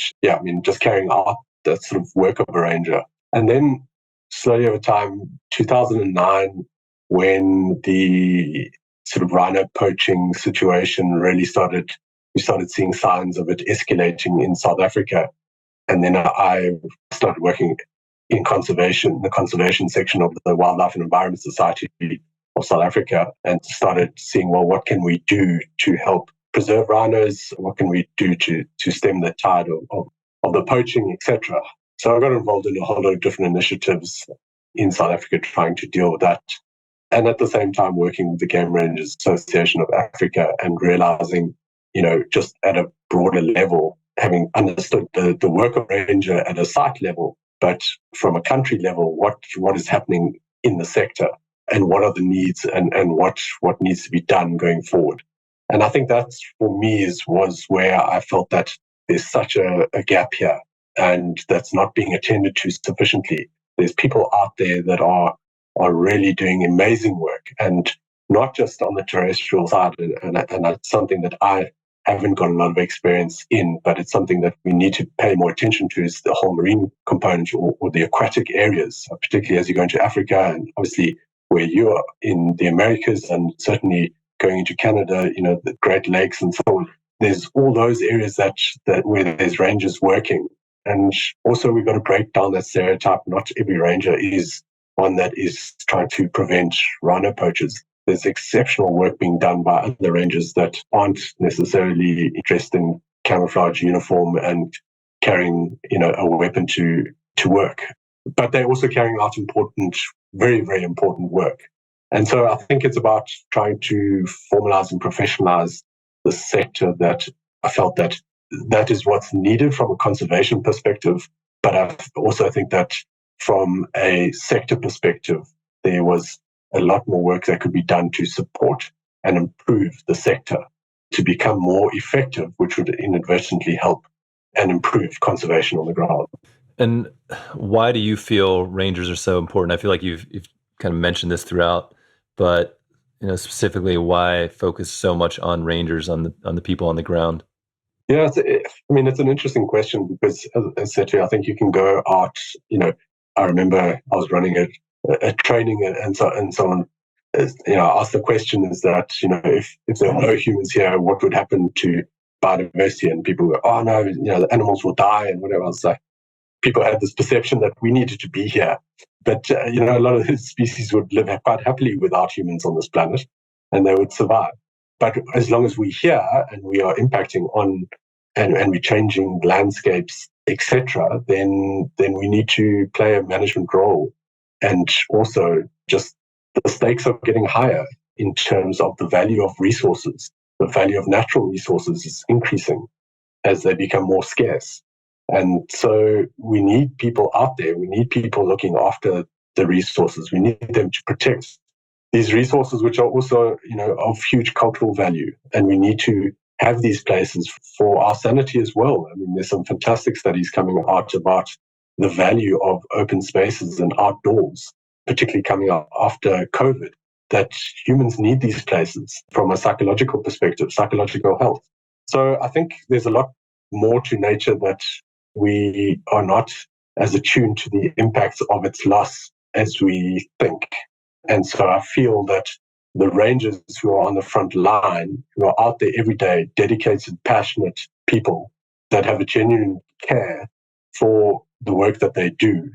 just carrying out that sort of work of a ranger. And then slowly over time, 2009, when the sort of rhino poaching situation really started, we started seeing signs of it escalating in South Africa. And then I started working in conservation, the conservation section of the Wildlife and Environment Society of South Africa, and started seeing, well, what can we do to help preserve rhinos? What can we do to stem the tide of the poaching, etc.? So I got involved in a whole lot of different initiatives in South Africa trying to deal with that. And at the same time, working with the Game Rangers Association of Africa and realizing, just at a broader level, having understood the work of ranger at a site level, but from a country level, what is happening in the sector and what are the needs and what needs to be done going forward. And I think that's, for me, was where I felt that there's such a gap here and that's not being attended to sufficiently. There's people out there that are really doing amazing work, and not just on the terrestrial side. And that's something that I haven't got a lot of experience in, but it's something that we need to pay more attention to, is the whole marine component or the aquatic areas, particularly as you go into Africa and obviously where you are in the Americas and certainly going into Canada, the Great Lakes and so on. There's all those areas that where there's rangers working. And also we've got to break down that stereotype. Not every ranger is one that is trying to prevent rhino poachers. There's exceptional work being done by other rangers that aren't necessarily dressed in camouflage uniform and carrying, a weapon to work. But they're also carrying out important, very, very important work. And so I think it's about trying to formalize and professionalize the sector, that I felt that is what's needed from a conservation perspective. But I also think that from a sector perspective, there was a lot more work that could be done to support and improve the sector to become more effective, which would inadvertently help and improve conservation on the ground. And why do you feel rangers are so important? I feel like you've kind of mentioned this throughout, but specifically why focus so much on rangers, on the people on the ground? Yeah, it's an interesting question because, as I said to you, I think you can go out. I remember I was running a training and so on. I asked the question is that, if there are no humans here, what would happen to biodiversity? And people go, oh no, the animals will die and whatever else. So people had this perception that we needed to be here. But, a lot of these species would live quite happily without humans on this planet and they would survive. But as long as we're here and we are impacting on and we're changing landscapes, etc., then we need to play a management role. And also just the stakes are getting higher in terms of the value of resources. The value of natural resources is increasing as they become more scarce. And so we need people out there. We need people looking after the resources. We need them to protect these resources, which are also, of huge cultural value. And we need to have these places for our sanity as well. I mean, there's some fantastic studies coming out about the value of open spaces and outdoors, particularly coming out after COVID, that humans need these places from a psychological perspective, psychological health. So I think there's a lot more to nature that we are not as attuned to the impacts of its loss as we think. And so I feel that the rangers who are on the front line, who are out there every day, dedicated, passionate people that have a genuine care for the work that they do,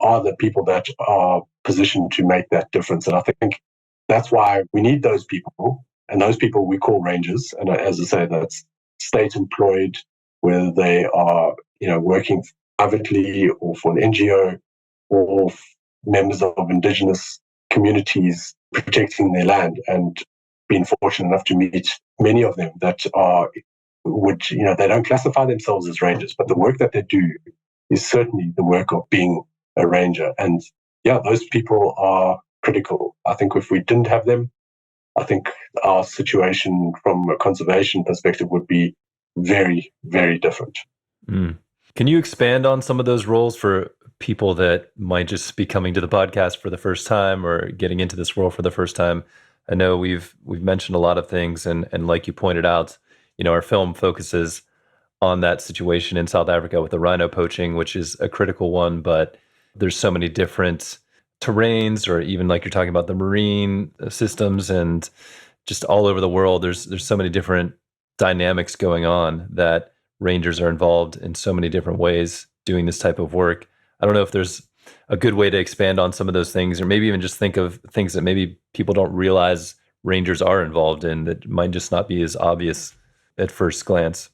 are the people that are positioned to make that difference. And I think that's why we need those people. And those people we call rangers. And as I say, that's state employed, whether they are, working privately or for an NGO or members of indigenous communities protecting their land, and been fortunate enough to meet many of them that they don't classify themselves as rangers, but the work that they do is certainly the work of being a ranger. And yeah, those people are critical. I think if we didn't have them, I think our situation from a conservation perspective would be very, very different. Mm. Can you expand on some of those roles for people that might just be coming to the podcast for the first time or getting into this role for the first time? I know we've mentioned a lot of things, and like you pointed out, our film focuses on that situation in South Africa with the rhino poaching, which is a critical one, but there's so many different terrains, or even like you're talking about the marine systems, and just all over the world, there's so many different dynamics going on that rangers are involved in so many different ways doing this type of work. I don't know if there's a good way to expand on some of those things, or maybe even just think of things that maybe people don't realize rangers are involved in that might just not be as obvious. at first glance?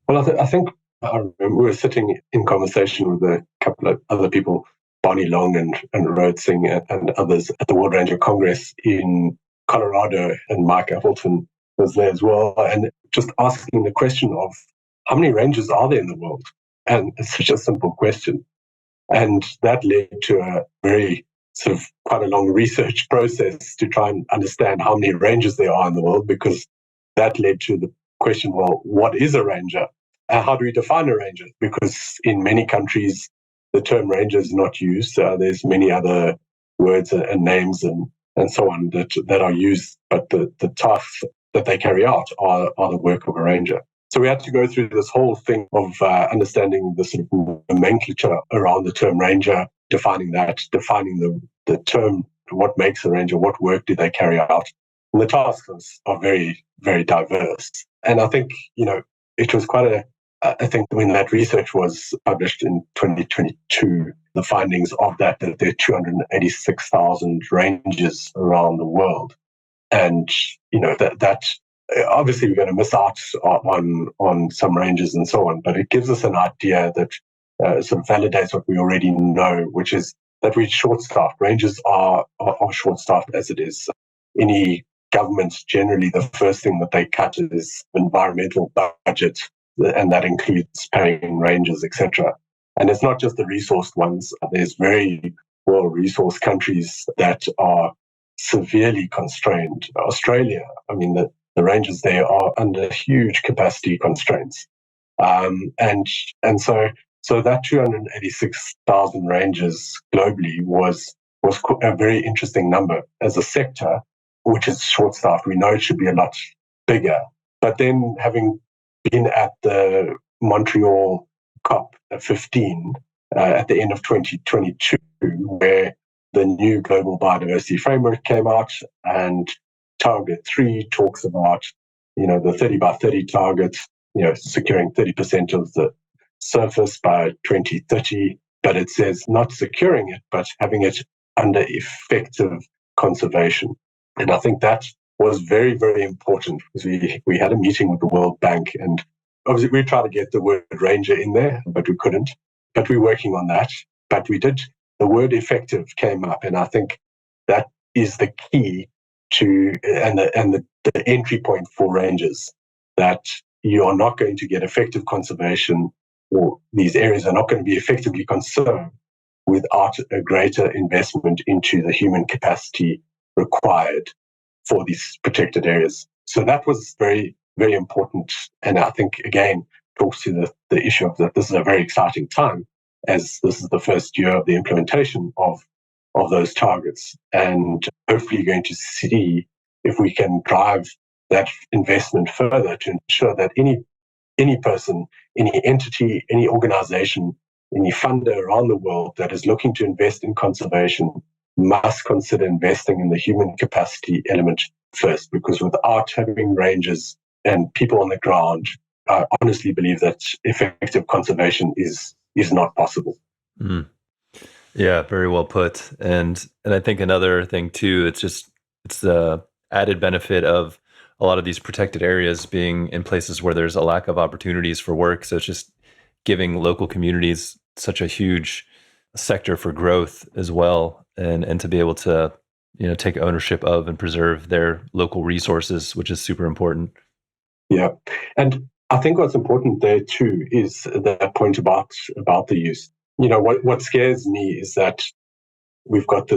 Well, I think I remember we were sitting in conversation with a couple of other people, Bonnie Long and Rohit Singh and others at the World Ranger Congress in Colorado, and Mike Appleton was there as well, and just asking the question of how many rangers are there in the world? And it's such a simple question. And that led to a very sort of quite a long research process to try and understand how many rangers there are in the world, because that led to the question, well, what is a ranger? And how do we define a ranger? Because in many countries, the term ranger is not used. There's many other words and names and so on that are used, but the tasks that they carry out are the work of a ranger. So we had to go through this whole thing of understanding the sort of nomenclature around the term ranger, defining the term, what makes a ranger, what work do they carry out. And the tasks are very, very diverse. And I think, it was quite I think when that research was published in 2022, the findings of that there are 286,000 rangers around the world. And, that obviously we're going to miss out on some rangers and so on, but it gives us an idea that sort of validates what we already know, which is that we're short-staffed. Rangers are short-staffed as it is. Any government, generally, the first thing that they cut is environmental budget, and that includes paying rangers, etc. And it's not just the resourced ones. There's very well-resourced countries that are severely constrained. Australia, the rangers there are under huge capacity constraints. And so that 286,000 rangers globally was a very interesting number as a sector, which is short-staffed. We know it should be a lot bigger. But then having been at the Montreal COP 15 at the end of 2022, where the new global biodiversity framework came out, and Target 3 talks about, the 30 by 30 target, securing 30% of the surface by 2030. But it says not securing it, but having it under effective conservation. And I think that was very, very important, because we had a meeting with the World Bank, and obviously we tried to get the word ranger in there, but we couldn't. But we're working on that. But we did. The word effective came up, and I think that is the key to and the entry point for rangers, that you are not going to get effective conservation, or these areas are not going to be effectively conserved without a greater investment into the human capacity required for these protected areas. So that was very, very important. And I think, again, talks to the issue of that this is a very exciting time, as this is the first year of the implementation of those targets. And hopefully you're going to see if we can drive that investment further to ensure that any person, any entity, any organization, any funder around the world that is looking to invest in conservation must consider investing in the human capacity element first, because without having rangers and people on the ground, I honestly believe that effective conservation is not possible. Mm. Yeah, very well put. And I think another thing too, it's the added benefit of a lot of these protected areas being in places where there's a lack of opportunities for work. So it's just giving local communities such a huge sector for growth as well, and to be able to take ownership of and preserve their local resources, which is super important. Yeah, and I think what's important there too is that point about the use. What scares me is that we've got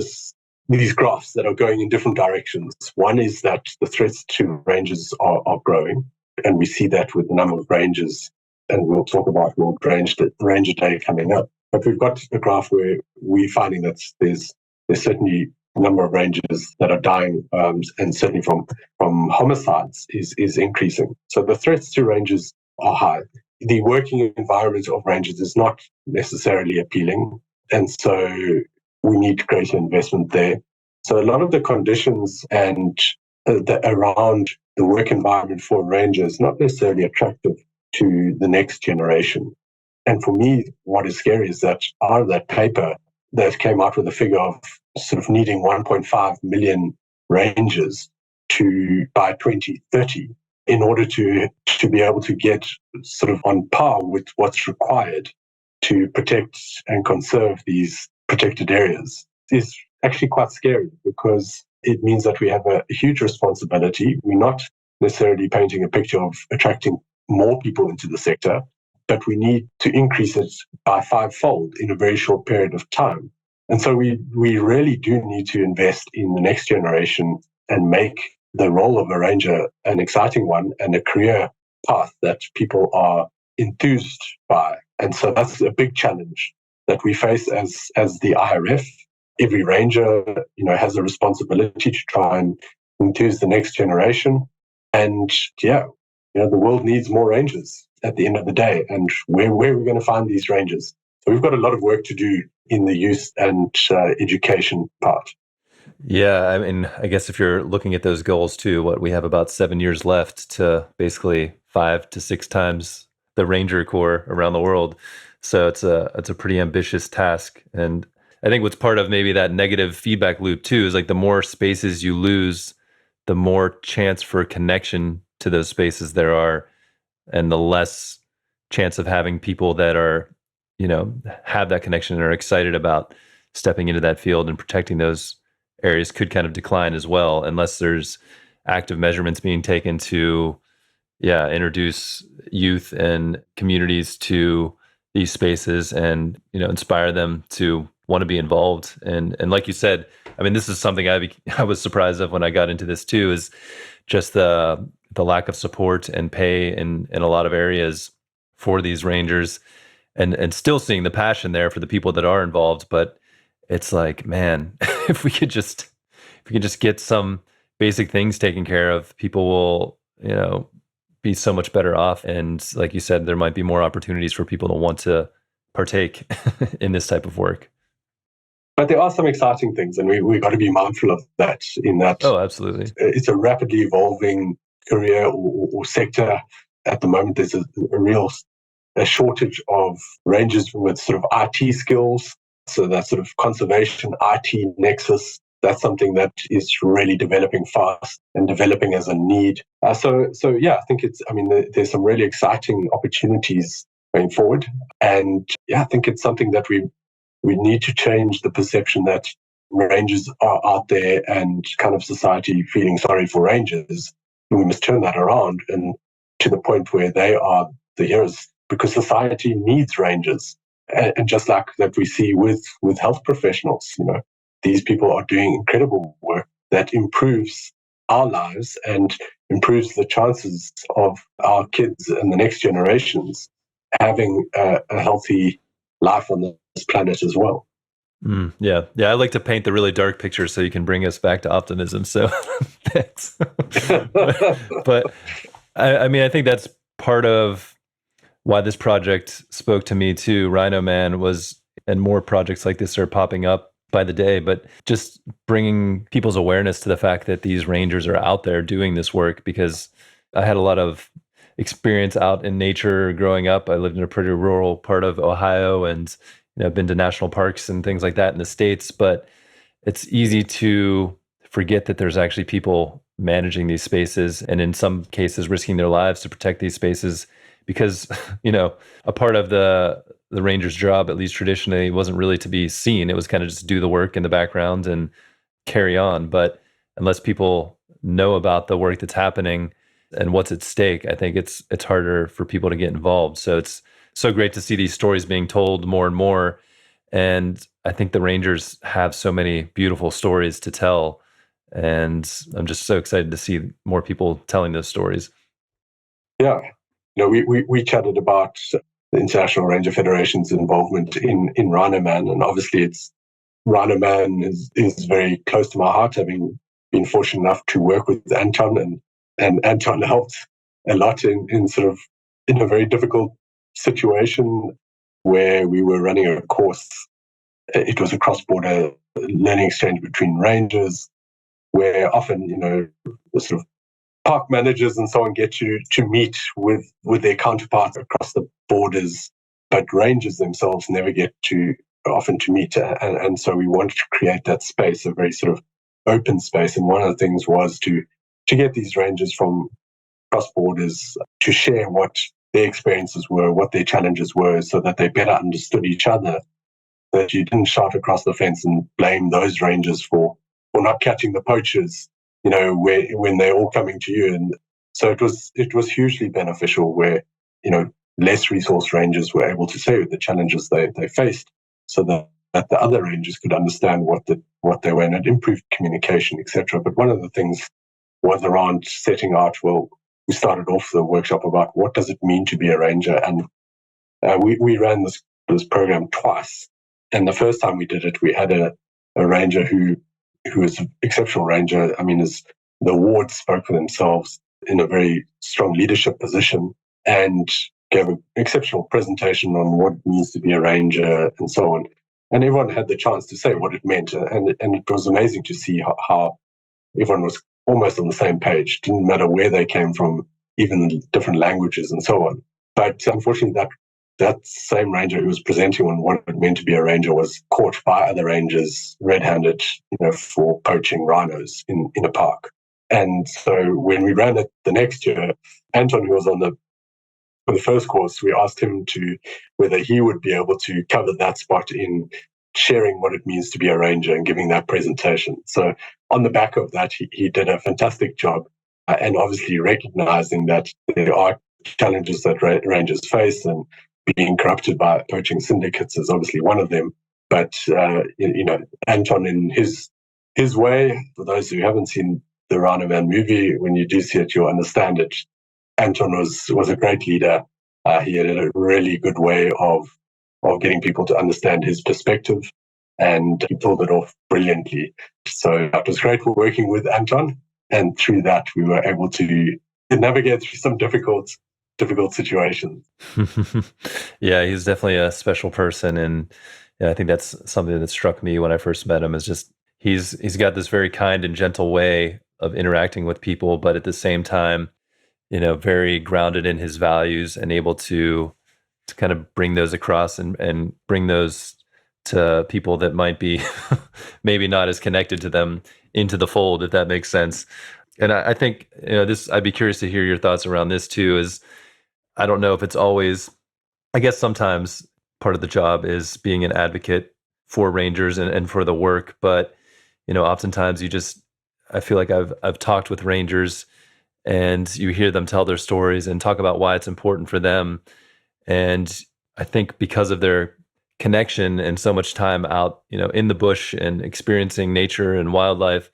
these graphs that are going in different directions. One is that the threats to rangers are growing, and we see that with the number of rangers, and we'll talk about World Ranger Day coming up. But we've got a graph where we're finding that there's certainly a number of rangers that are dying, and certainly from homicides is increasing. So the threats to rangers are high. The working environment of rangers is not necessarily appealing, and so we need greater investment there. So a lot of the conditions and around the work environment for rangers not necessarily attractive to the next generation. And for me, what is scary is that out of that paper that came out with a figure of sort of needing 1.5 million rangers by 2030, in order to be able to get sort of on par with what's required to protect and conserve these protected areas is actually quite scary, because it means that we have a huge responsibility. We're not necessarily painting a picture of attracting more people into the sector, but we need to increase it by fivefold in a very short period of time. And so we really do need to invest in the next generation and make the role of a ranger an exciting one and a career path that people are enthused by. And so that's a big challenge that we face as the IRF. Every ranger, has a responsibility to try and enthuse the next generation. And the world needs more rangers at the end of the day. And where are we going to find these rangers? So we've got a lot of work to do in the youth and education part. Yeah, I mean, I guess if you're looking at those goals too, we have about 7 years left to basically 5 to 6 times the Ranger Corps around the world. So it's a pretty ambitious task. And I think what's part of maybe that negative feedback loop too is like the more spaces you lose, the more chance for connection to those spaces there are, and the less chance of having people that are, have that connection and are excited about stepping into that field and protecting those areas could kind of decline as well, unless there's active measurements being taken to, introduce youth and communities to these spaces and, inspire them to want to be involved. And like you said, I mean, this is something I was surprised of when I got into this too, is just the lack of support and pay in a lot of areas for these rangers, and still seeing the passion there for the people that are involved. But it's like, man, if we could just get some basic things taken care of, people will, be so much better off. And like you said, there might be more opportunities for people to want to partake in this type of work. But there are some exciting things, and we've got to be mindful of that. In that, oh, absolutely, it's a rapidly evolving career or sector. At the moment, there's a real shortage of rangers with sort of IT skills. So that sort of conservation IT nexus, that's something that is really developing fast and developing as a need. I think there's some really exciting opportunities going forward. And I think it's something that we need to change the perception that rangers are out there and kind of society feeling sorry for rangers. We must turn that around and to the point where they are the heroes, because society needs rangers. And just like that we see with health professionals, these people are doing incredible work that improves our lives and improves the chances of our kids and the next generations having a healthy life on this planet as well. Yeah. I like to paint the really dark picture so you can bring us back to optimism. So thanks. but I mean, I think that's part of why this project spoke to me too. RHINO Man and more projects like this are popping up by the day, but just bringing people's awareness to the fact that these rangers are out there doing this work, because I had a lot of experience out in nature growing up. I lived in a pretty rural part of Ohio, and I've been to national parks and things like that in the States, but it's easy to forget that there's actually people managing these spaces, and in some cases risking their lives to protect these spaces, because a part of the ranger's job, at least traditionally, wasn't really to be seen. It was kind of just do the work in the background and carry on. But unless people know about the work that's happening and what's at stake, I think it's harder for people to get involved. So it's so great to see these stories being told more and more. And I think the rangers have so many beautiful stories to tell. And I'm just so excited to see more people telling those stories. Yeah. We chatted about the International Ranger Federation's involvement in RHINO Man, and obviously RHINO Man is very close to my heart, having been fortunate enough to work with Anton, and Anton helped a lot in a very difficult situation where we were running a course. It was a cross-border learning exchange between rangers, where often, the sort of park managers and so on get to meet with their counterparts across the borders, but rangers themselves never get often to meet. And so we wanted to create that space, a very sort of open space. And one of the things was to get these rangers from cross borders to share what their experiences were, what their challenges were, so that they better understood each other, that you didn't shout across the fence and blame those rangers for not catching the poachers, when they're all coming to you. And so it was hugely beneficial where, less resource rangers were able to say the challenges they faced, so that the other rangers could understand what they were, and it improved communication, etc. But one of the things was around setting out, well, we started off the workshop about what does it mean to be a ranger, and we ran this program twice. And the first time we did it, we had a ranger who was an exceptional ranger. I mean, the awards spoke for themselves, in a very strong leadership position, and gave an exceptional presentation on what it means to be a ranger and so on. And everyone had the chance to say what it meant. And it was amazing to see how everyone was almost on the same page. Didn't matter where they came from, even different languages and so on. But unfortunately, that same ranger who was presenting on what it meant to be a ranger was caught by other rangers red-handed, for poaching rhinos in a park. And so when we ran it the next year, Anton, who was for the first course, we asked him whether he would be able to cover that spot in sharing what it means to be a ranger and giving that presentation. So on the back of that, he did a fantastic job, and obviously recognizing that there are challenges that rangers face, and being corrupted by poaching syndicates is obviously one of them. But Anton, in his way, for those who haven't seen the RHINO Man movie, when you do see it, you'll understand it. Anton was a great leader. He had a really good way of getting people to understand his perspective, and he pulled it off brilliantly. So it was great working with Anton, and through that we were able to navigate through some difficult situations. Yeah, he's definitely a special person, and I think that's something that struck me when I first met him. Is just he's got this very kind and gentle way of interacting with people, but at the same time, very grounded in his values and able to kind of bring those across and bring those to people that might be maybe not as connected to them into the fold, if that makes sense. And I think I'd be curious to hear your thoughts around this too. Is I don't know if it's always, I guess sometimes part of the job is being an advocate for rangers and for the work, but oftentimes I feel like I've talked with rangers, and you hear them tell their stories and talk about why it's important for them. And I think because of their connection and so much time out, in the bush and experiencing nature and wildlife,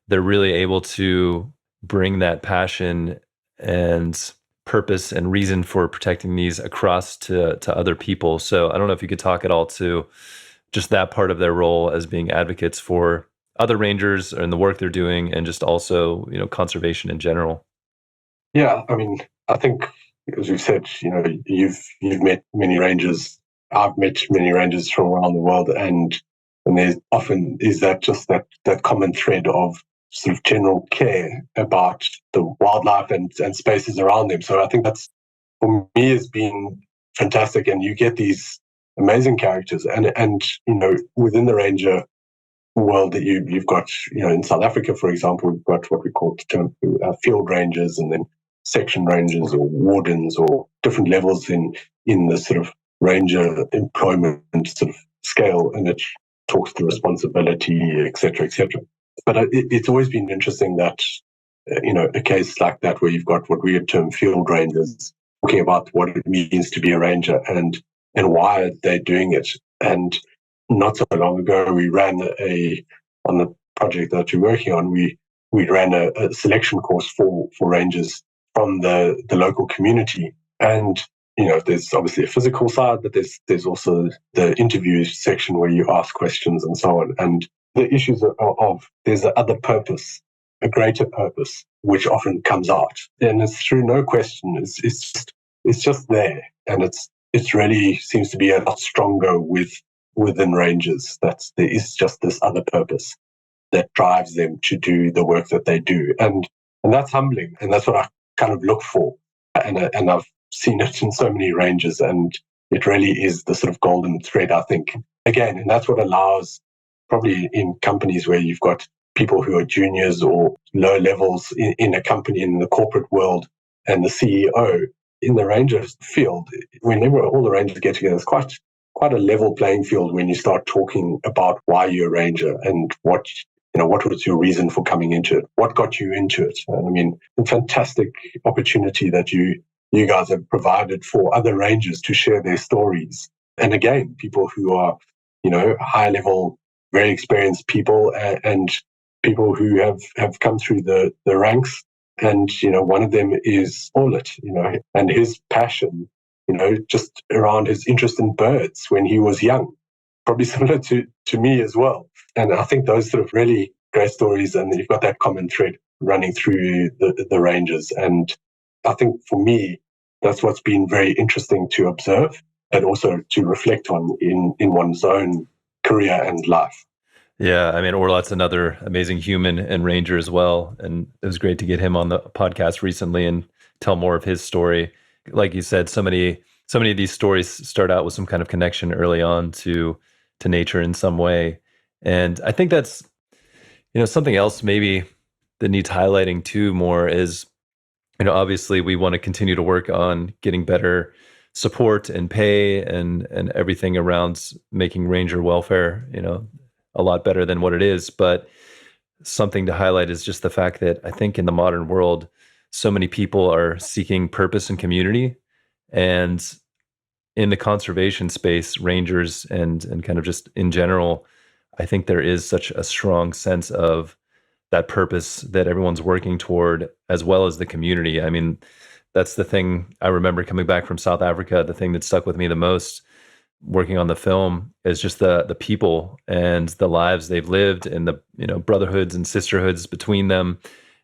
they're really able to bring that passion and purpose and reason for protecting these across to other people. So I don't know if you could talk at all to just that part of their role as being advocates for other rangers and the work they're doing, and just also, conservation in general. Yeah, I mean, I think, as you've said, you've met many rangers. I've met many rangers from around the world, and there often is that common thread of sort of general care about the wildlife and spaces around them. So I think that's, for me, has been fantastic. And you get these amazing characters, and within the ranger world that you've got, in South Africa, for example, we've got what we call field rangers, and then section rangers or wardens, or different levels in the sort of ranger employment sort of scale, and it talks to responsibility, etc., etc. But it's always been interesting that a case like that where you've got what we would term field rangers talking about what it means to be a ranger and why they're doing it. And not so long ago, we ran on the project that you're working on, we ran a selection course for rangers from the local community. And there's obviously a physical side, but there's also the interview section where you ask questions and so on. And the issues of there's a other purpose, a greater purpose, which often comes out, and it's through no question. It's just there, and it really seems to be a lot stronger within rangers. That there is just this other purpose that drives them to do the work that they do, and that's humbling, and that's what I kind of look for, and I've seen it in so many rangers, and it really is the sort of golden thread, I think. Again, and that's what allows, probably in companies where you've got people who are juniors or low levels in a company in the corporate world, and the CEO in the rangers field, whenever all the rangers get together, it's quite a level playing field when you start talking about why you're a ranger and what was your reason for coming into it, what got you into it. And I mean, a fantastic opportunity that you guys have provided for other rangers to share their stories. And again, people who are, high level, very experienced people and people who have come through the ranks. And, one of them is Orlet, and his passion, just around his interest in birds when he was young, probably similar to me as well. And I think those sort of really great stories, and you've got that common thread running through the Rangers. And I think for me, that's what's been very interesting to observe and also to reflect on in one's own career and life. Yeah, I mean, Orlot's another amazing human and ranger as well. And it was great to get him on the podcast recently and tell more of his story. Like you said, so many of these stories start out with some kind of connection early on to nature in some way. And I think that's, something else maybe that needs highlighting too more is, obviously we want to continue to work on getting better support and pay and everything around making ranger welfare, a lot better than what it is. But something to highlight is just the fact that I think in the modern world, so many people are seeking purpose and community. And in the conservation space, rangers and kind of just in general, I think there is such a strong sense of that purpose that everyone's working toward, as well as the community. I mean, that's the thing I remember coming back from South Africa. The thing that stuck with me the most working on the film is just the people and the lives they've lived and the brotherhoods and sisterhoods between them,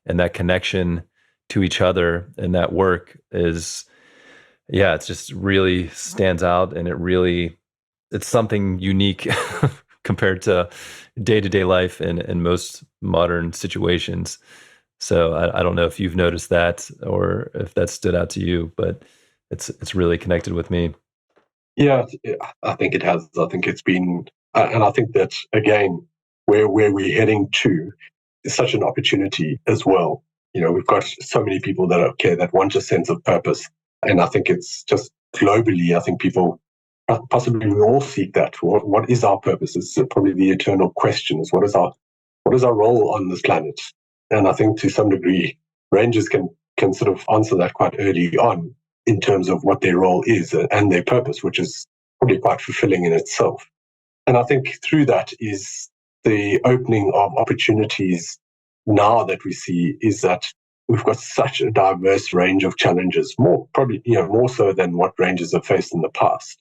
and that connection to each other. And that work is, it just really stands out, and it's something unique compared to day-to-day life in most modern situations. So I don't know if you've noticed that or if that stood out to you, but it's really connected with me. Yeah, I think it has. I think it's been, and I think that again, where we're heading to is such an opportunity as well. We've got so many people that want a sense of purpose, and I think it's just globally. I think people possibly we all seek that. What is our purpose? It's probably the eternal question: is what is our role on this planet? And I think to some degree, rangers can sort of answer that quite early on, in terms of what their role is and their purpose, which is probably quite fulfilling in itself. And I think through that is the opening of opportunities now that we see is that we've got such a diverse range of challenges, more so than what rangers have faced in the past.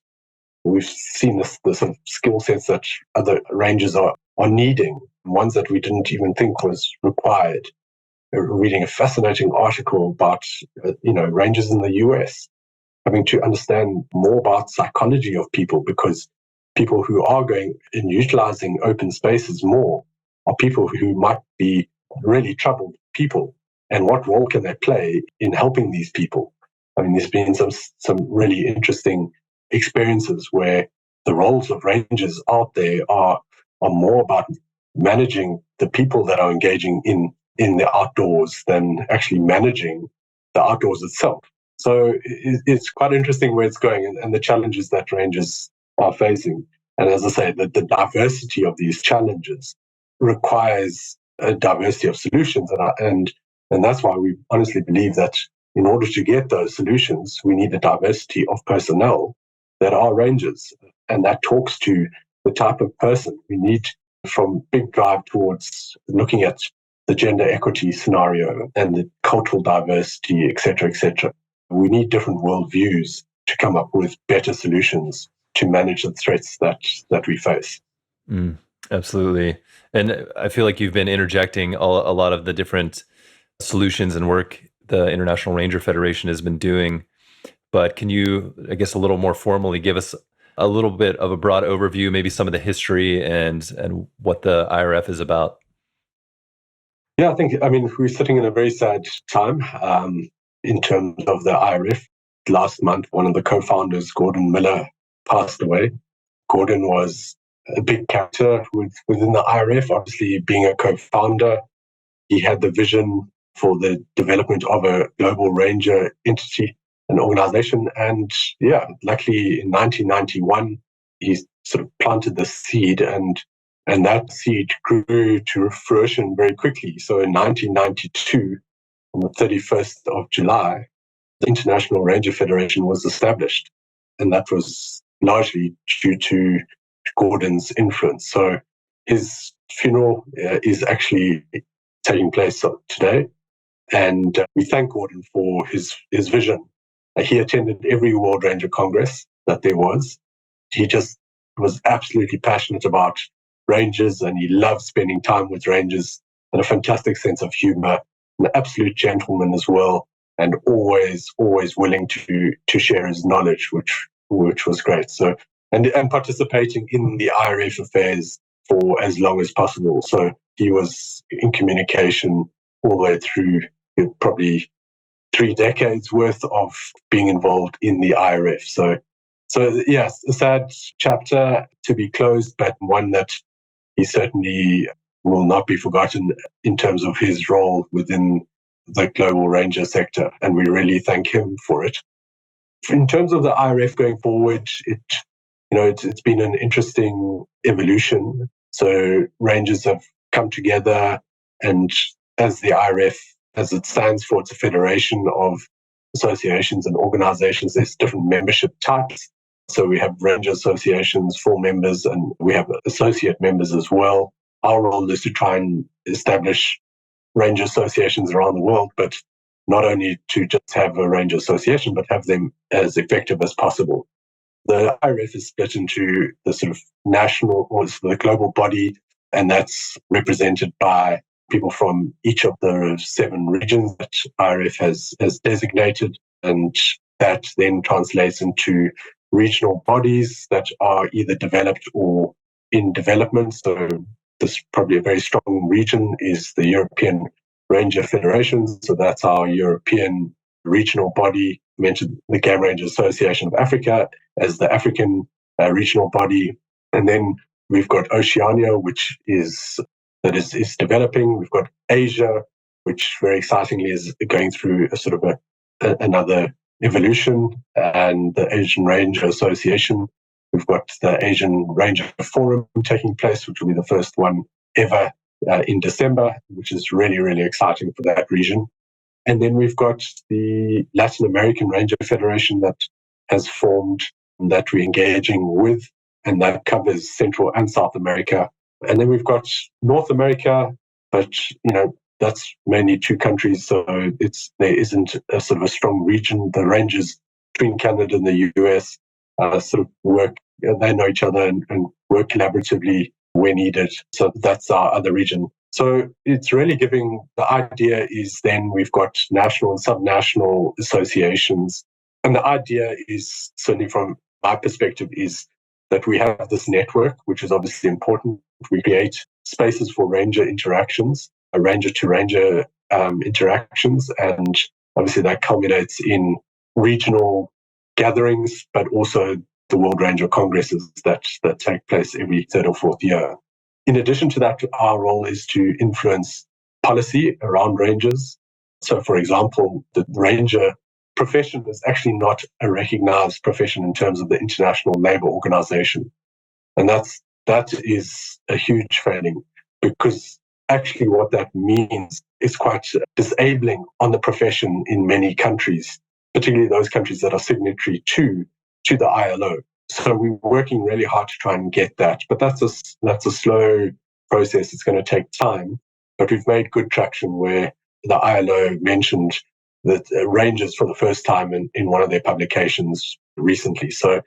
We've seen the sort of skill sets that other rangers are needing, ones that we didn't even think was required. Reading a fascinating article about, rangers in the US, having to understand more about psychology of people, because people who are going and utilizing open spaces more are people who might be really troubled people. And what role can they play in helping these people? I mean, there's been some really interesting experiences where the roles of rangers out there are more about managing the people that are engaging in the outdoors than actually managing the outdoors itself. So it's quite interesting where it's going and the challenges that rangers are facing. And as I say, the diversity of these challenges requires a diversity of solutions. And that's why we honestly believe that in order to get those solutions, we need a diversity of personnel that are rangers. And that talks to the type of person we need, from big drive towards looking at the gender equity scenario and the cultural diversity, et cetera, et cetera. We need different worldviews to come up with better solutions to manage the threats that we face. Absolutely. And I feel like you've been interjecting a lot of the different solutions and work the International Ranger Federation has been doing. But can you, I guess, a little more formally give us a little bit of a broad overview, maybe some of the history and what the IRF is about? Yeah, we're sitting in a very sad time in terms of the IRF. Last month, one of the co-founders, Gordon Miller, passed away. Gordon was a big character within the IRF, obviously being a co-founder. He had the vision for the development of a global ranger entity, an organization. And yeah, luckily in 1991, he sort of planted the seed, and that seed grew to fruition very quickly. So in 1992, on the 31st of July, the International Ranger Federation was established. And that was largely due to Gordon's influence. So his funeral is actually taking place today. And we thank Gordon for his vision. He attended every World Ranger Congress that there was. He just was absolutely passionate about rangers, and he loved spending time with rangers, and a fantastic sense of humor, an absolute gentleman as well, and always willing to share his knowledge, which was great. So and participating in the IRF affairs for as long as possible. So he was in communication all the way through, probably 3 decades worth of being involved in the IRF. So yes, a sad chapter to be closed, but one that he certainly will not be forgotten in terms of his role within the global ranger sector. And we really thank him for it. In terms of the IRF going forward, it's been an interesting evolution. So rangers have come together, and as the IRF, as it stands for, it's a federation of associations and organizations. There's different membership types. So we have ranger associations, full members, and we have associate members as well. Our role is to try and establish ranger associations around the world, but not only to just have a ranger association, but have them as effective as possible. The IRF is split into the sort of national or the global body, and that's represented by people from each of the 7 regions that IRF has designated, and that then translates into regional bodies that are either developed or in development. So this probably a very strong region is the European Ranger Federation. So that's our European regional body. I mentioned the Game Ranger Association of Africa as the African regional body. And then we've got Oceania, which is developing. We've got Asia, which very excitingly is going through a sort of another evolution, and the Asian Ranger Association. We've got the Asian Ranger Forum taking place, which will be the first one ever in December, which is really, really exciting for that region. And then we've got the Latin American Ranger Federation that has formed, that we're engaging with, and that covers Central and South America. And then we've got North America, but that's mainly 2 countries, so there isn't a sort of a strong region. The rangers between Canada and the US sort of work, they know each other and work collaboratively where needed. So that's our other region. So it's really giving, the idea is then we've got national and subnational associations. And the idea is, certainly from my perspective, is that we have this network, which is obviously important. We create spaces for ranger interactions, ranger to ranger interactions, and obviously that culminates in regional gatherings, but also the World Ranger Congresses that take place every 3rd or 4th year. In addition to that, our role is to influence policy around rangers. So, for example, the ranger profession is actually not a recognized profession in terms of the International Labour Organization. And that is a huge failing, because actually what that means is quite disabling on the profession in many countries, particularly those countries that are signatory to the ILO. So we're working really hard to try and get that, but that's a slow process. It's going to take time, but we've made good traction where the ILO mentioned that rangers for the first time in one of their publications recently. So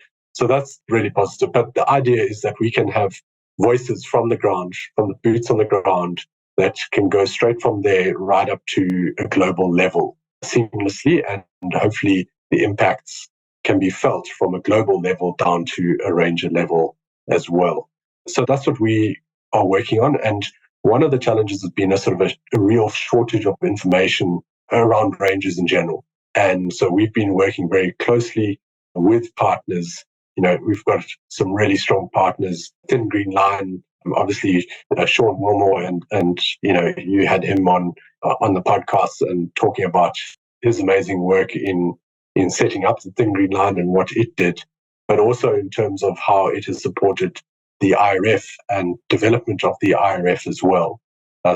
that's really positive. But the idea is that we can have voices from the ground, from the boots on the ground, that can go straight from there right up to a global level seamlessly, and hopefully the impacts can be felt from a global level down to a ranger level as well. So that's what we are working on. And one of the challenges has been a sort of a real shortage of information around rangers in general. And so we've been working very closely with partners. We've got some really strong partners. Thin Green Line Obviously, Sean Wilmore, and you had him on the podcast and talking about his amazing work in setting up the Thin Green Line and what it did, but also in terms of how it has supported the IRF and development of the IRF as well.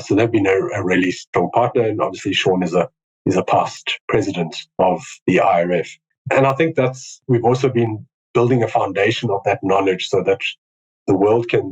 So they've been a really strong partner, and obviously Sean is a past president of the IRF. And I think we've also been building a foundation of that knowledge so that the world can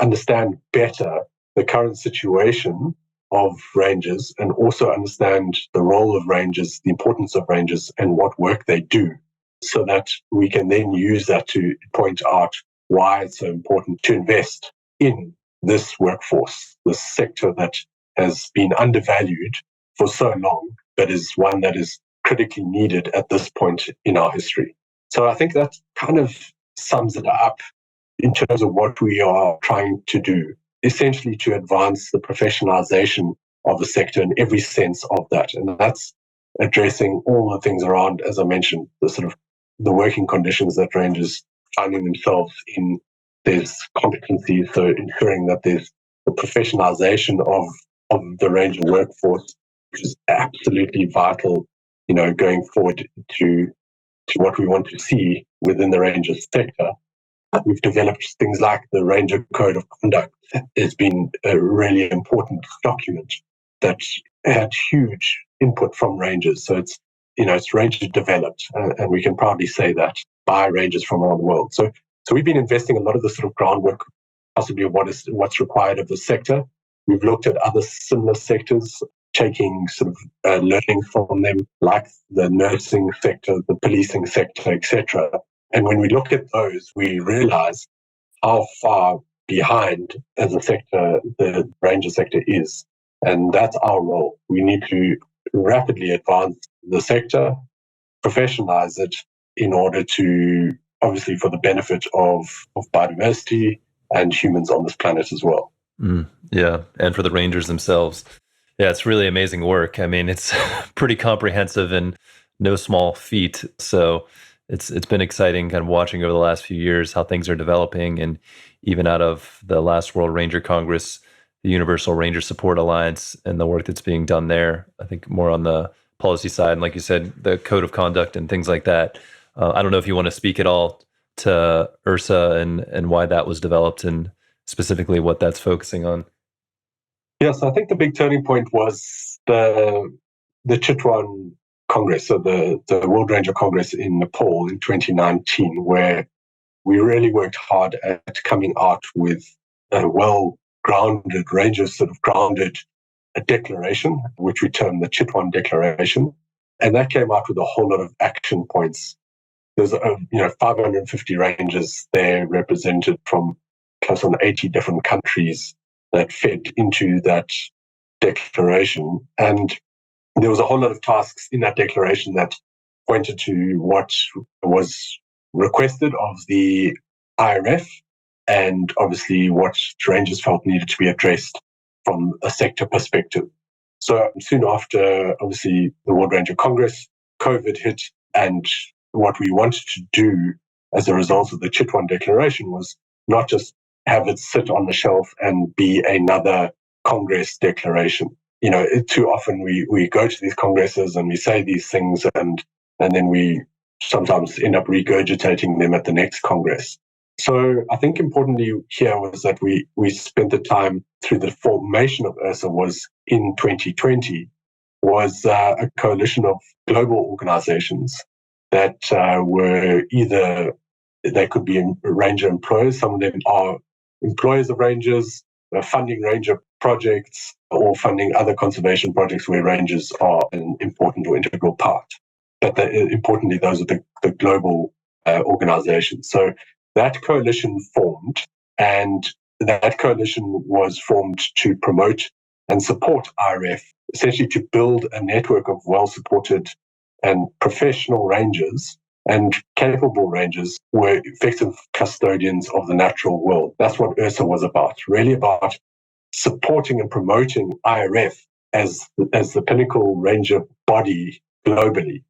understand better the current situation of rangers and also understand the role of rangers, the importance of rangers, and what work they do, so that we can then use that to point out why it's so important to invest in this workforce, this sector that has been undervalued for so long, but is one that is critically needed at this point in our history. So I think that kind of sums it up in terms of what we are trying to do, essentially to advance the professionalization of the sector in every sense of that. And that's addressing all the things around, as I mentioned, the working conditions that rangers finding themselves in. There's competencies, so ensuring that there's the professionalization of the ranger workforce, which is absolutely vital, going forward to what we want to see within the ranger sector. We've developed things like the Ranger Code of Conduct. It's been a really important document that had huge input from rangers. So it's ranger developed, and we can proudly say that, by rangers from around the world. So we've been investing a lot of the sort of groundwork, possibly of what's required of the sector. We've looked at other similar sectors, taking sort of learning from them, like the nursing sector, the policing sector, etc. And when we look at those, we realize how far behind as a sector the ranger sector is. And that's our role. We need to rapidly advance the sector, professionalize it in order to, obviously, for the benefit of biodiversity and humans on this planet as well. Yeah, and for the rangers themselves. Yeah, it's really amazing work. I mean, it's pretty comprehensive and no small feat. So it's been exciting kind of watching over the last few years how things are developing. And even out of the last World Ranger Congress, the Universal Ranger Support Alliance and the work that's being done there, I think more on the policy side. And like you said, the code of conduct and things like that. I don't know if you want to speak at all to URSA and why that was developed and specifically what that's focusing on. Yes, I think the big turning point was the Chitwan Congress, so the World Ranger Congress in Nepal in 2019, where we really worked hard at coming out with a well-grounded, rangers sort of grounded a declaration, which we termed the Chitwan Declaration. And that came out with a whole lot of action points. There's 550 rangers there represented from close on 80 different countries that fed into that declaration. And there was a whole lot of tasks in that declaration that pointed to what was requested of the IRF and obviously what rangers felt needed to be addressed from a sector perspective. So soon after, obviously, the World Ranger Congress, COVID hit, and what we wanted to do as a result of the Chitwan Declaration was not just have it sit on the shelf and be another Congress declaration. Too often we go to these congresses and we say these things and then we sometimes end up regurgitating them at the next Congress. So I think importantly here was that we spent the time through the formation of URSA was in 2020, was a coalition of global organizations that were either, they could be ranger employers, some of them are employers of rangers, funding ranger projects or funding other conservation projects where rangers are an important or integral part. But importantly, those are the global organizations. So that coalition formed, and that coalition was formed to promote and support IRF, essentially to build a network of well-supported and professional rangers and capable rangers were effective custodians of the natural world. That's what URSA was about, really about supporting and promoting IRF as the pinnacle ranger body globally,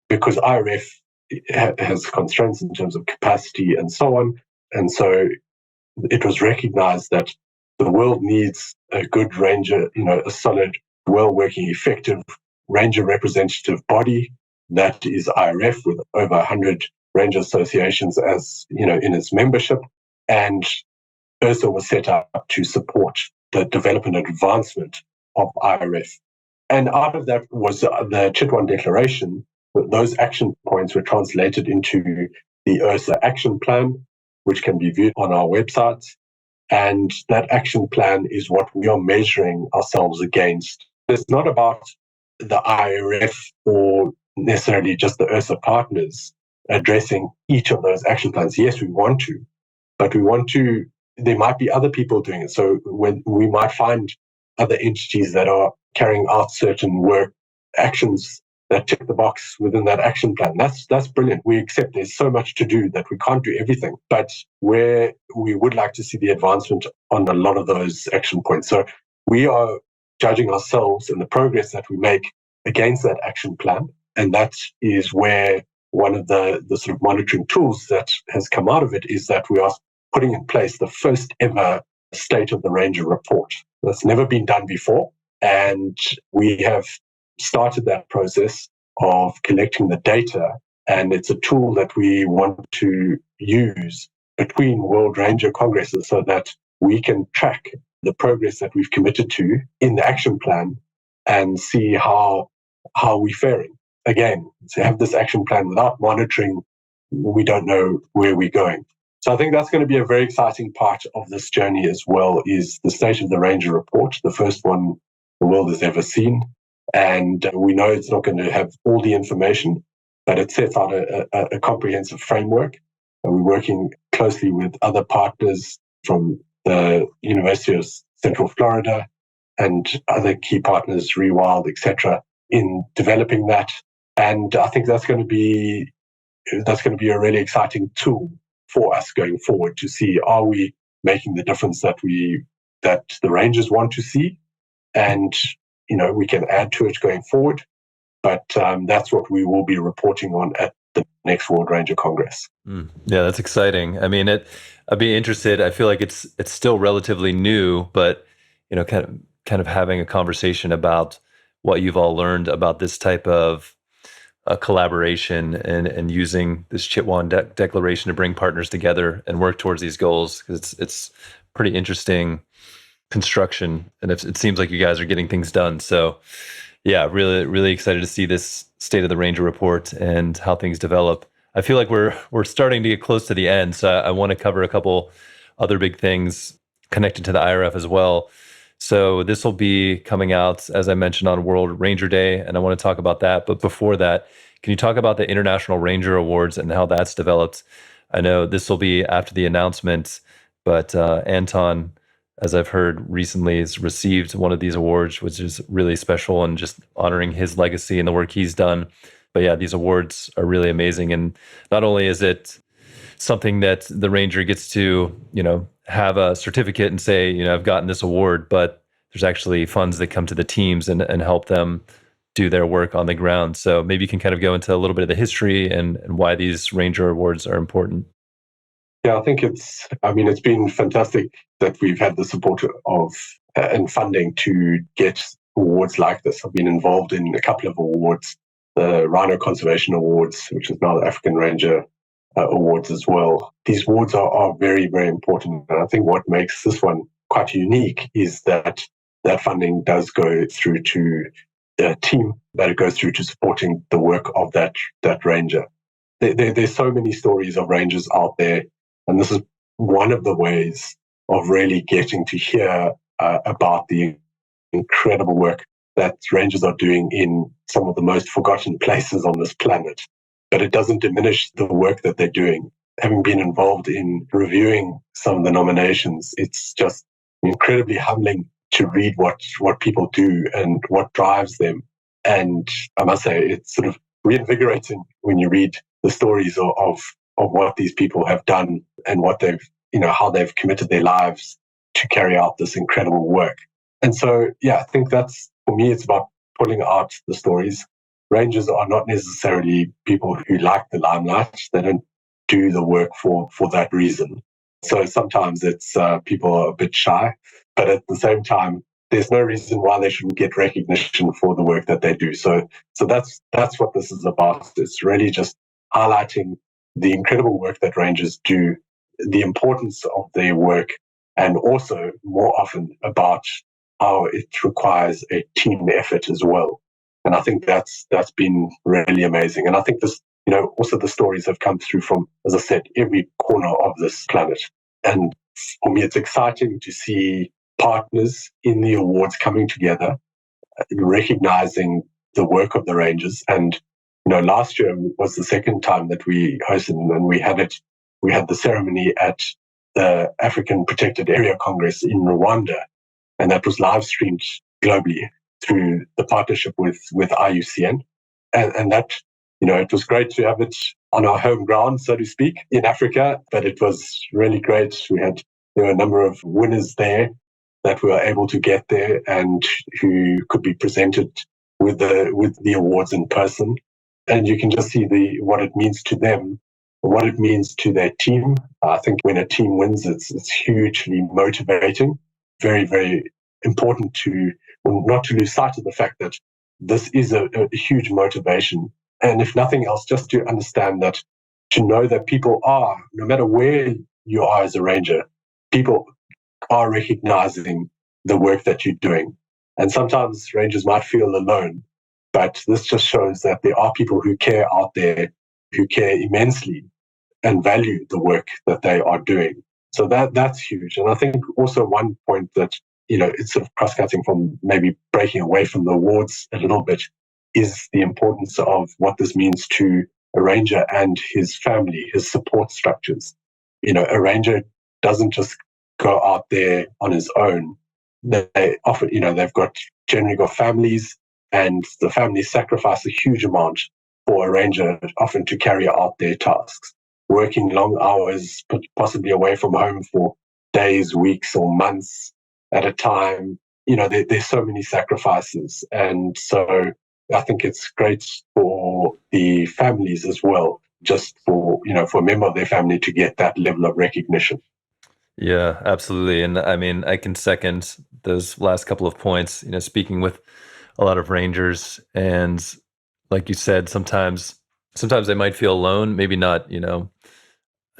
because IRF has constraints in terms of capacity and so on. And so it was recognized that the world needs a good ranger, a solid, well-working, effective ranger representative body that is IRF with over 100 ranger associations as, in its membership. And WESSA was set up to support the development and advancement of IRF. And out of that was the Chitwan Declaration. Those action points were translated into the WESSA action plan, which can be viewed on our website. And that action plan is what we are measuring ourselves against. It's not about the IRF or necessarily just the WESSA partners addressing each of those action plans. Yes, we want to, but there might be other people doing it. So when we might find other entities that are carrying out certain work actions that tick the box within that action plan. That's brilliant. We accept there's so much to do that we can't do everything, but where we would like to see the advancement on a lot of those action points. So we are judging ourselves and the progress that we make against that action plan. And that is where one of the sort of monitoring tools that has come out of it is that we are putting in place the first ever State of the Ranger report. That's never been done before. And we have started that process of collecting the data. And it's a tool that we want to use between World Ranger Congresses so that we can track the progress that we've committed to in the action plan and see how we're faring. Again, to have this action plan without monitoring, we don't know where we're going. So I think that's going to be a very exciting part of this journey as well, is the State of the Ranger report, the first one the world has ever seen. And we know it's not going to have all the information, but it sets out a comprehensive framework. And we're working closely with other partners from the University of Central Florida and other key partners, Rewild, etc., in developing that. And I think that's going to be a really exciting tool for us going forward to see, are we making the difference that the Rangers want to see? And, we can add to it going forward. But that's what we will be reporting on at the next World Ranger Congress. Yeah, that's exciting. I mean, I'd be interested. I feel like it's still relatively new, but, kind of having a conversation about what you've all learned about this type of collaboration and using this Chitwan Declaration to bring partners together and work towards these goals, because it's pretty interesting construction, and it seems like you guys are getting things done. So yeah, really, really excited to see this State of the Ranger report and how things develop. I feel like we're starting to get close to the end, so I want to cover a couple other big things connected to the IRF as well. So this will be coming out, as I mentioned, on World Ranger Day, and I want to talk about that. But before that, can you talk about the International Ranger Awards and how that's developed? I know this will be after the announcement, but Anton, as I've heard recently, has received one of these awards, which is really special and just honoring his legacy and the work he's done. But yeah, these awards are really amazing. And not only is it something that the Ranger gets to, have a certificate and say, I've gotten this award, but there's actually funds that come to the teams and help them do their work on the ground. So maybe you can kind of go into a little bit of the history and why these Ranger Awards are important. Yeah, I think it's been fantastic that we've had the support of and funding to get awards like this. I've been involved in a couple of awards, the RHINO Conservation Awards, which is now the African Ranger Awards as well. These awards are very, very important. And I think what makes this one quite unique is that funding does go through to the team, that it goes through to supporting the work of that ranger. There's so many stories of rangers out there, and this is one of the ways of really getting to hear about the incredible work that rangers are doing in some of the most forgotten places on this planet. But it doesn't diminish the work that they're doing. Having been involved in reviewing some of the nominations, it's just incredibly humbling to read what people do and what drives them. And I must say, it's sort of reinvigorating when you read the stories of what these people have done and what they've, how they've committed their lives to carry out this incredible work. And so, yeah, I think that's, for me, it's about pulling out the stories. Rangers are not necessarily people who like the limelight. They don't do the work for that reason. So sometimes it's people are a bit shy, but at the same time, there's no reason why they shouldn't get recognition for the work that they do. So that's what this is about. It's really just highlighting the incredible work that rangers do, the importance of their work, and also more often about how it requires a team effort as well. And I think that's been really amazing. And I think this, also the stories have come through from, as I said, every corner of this planet. And for me, it's exciting to see partners in the awards coming together, recognizing the work of the Rangers. And, last year was the second time that we hosted, and we had the ceremony at the African Protected Area Congress in Rwanda. And that was live streamed globally through the partnership with IUCN. And that, it was great to have it on our home ground, so to speak, in Africa, but it was really great. There were a number of winners there that we were able to get there and who could be presented with the awards in person. And you can just see what it means to them, what it means to their team. I think when a team wins, it's hugely motivating. Very, very important not to lose sight of the fact that this is a huge motivation. And if nothing else, just to understand that, to know that people are, no matter where you are as a ranger, people are recognizing the work that you're doing. And sometimes rangers might feel alone, but this just shows that there are people who care out there, who care immensely and value the work that they are doing. So that's huge. And I think also one point that, it's sort of cross-cutting from maybe breaking away from the awards a little bit, is the importance of what this means to a ranger and his family, his support structures. A ranger doesn't just go out there on his own. They often, they've generally got families, and the families sacrifice a huge amount for a ranger often to carry out their tasks, working long hours, possibly away from home for days, weeks, or months at a time. There's so many sacrifices. And so I think it's great for the families as well, just for a member of their family to get that level of recognition. Yeah, absolutely. And I mean, I can second those last couple of points, speaking with a lot of rangers, and like you said, sometimes they might feel alone, maybe not,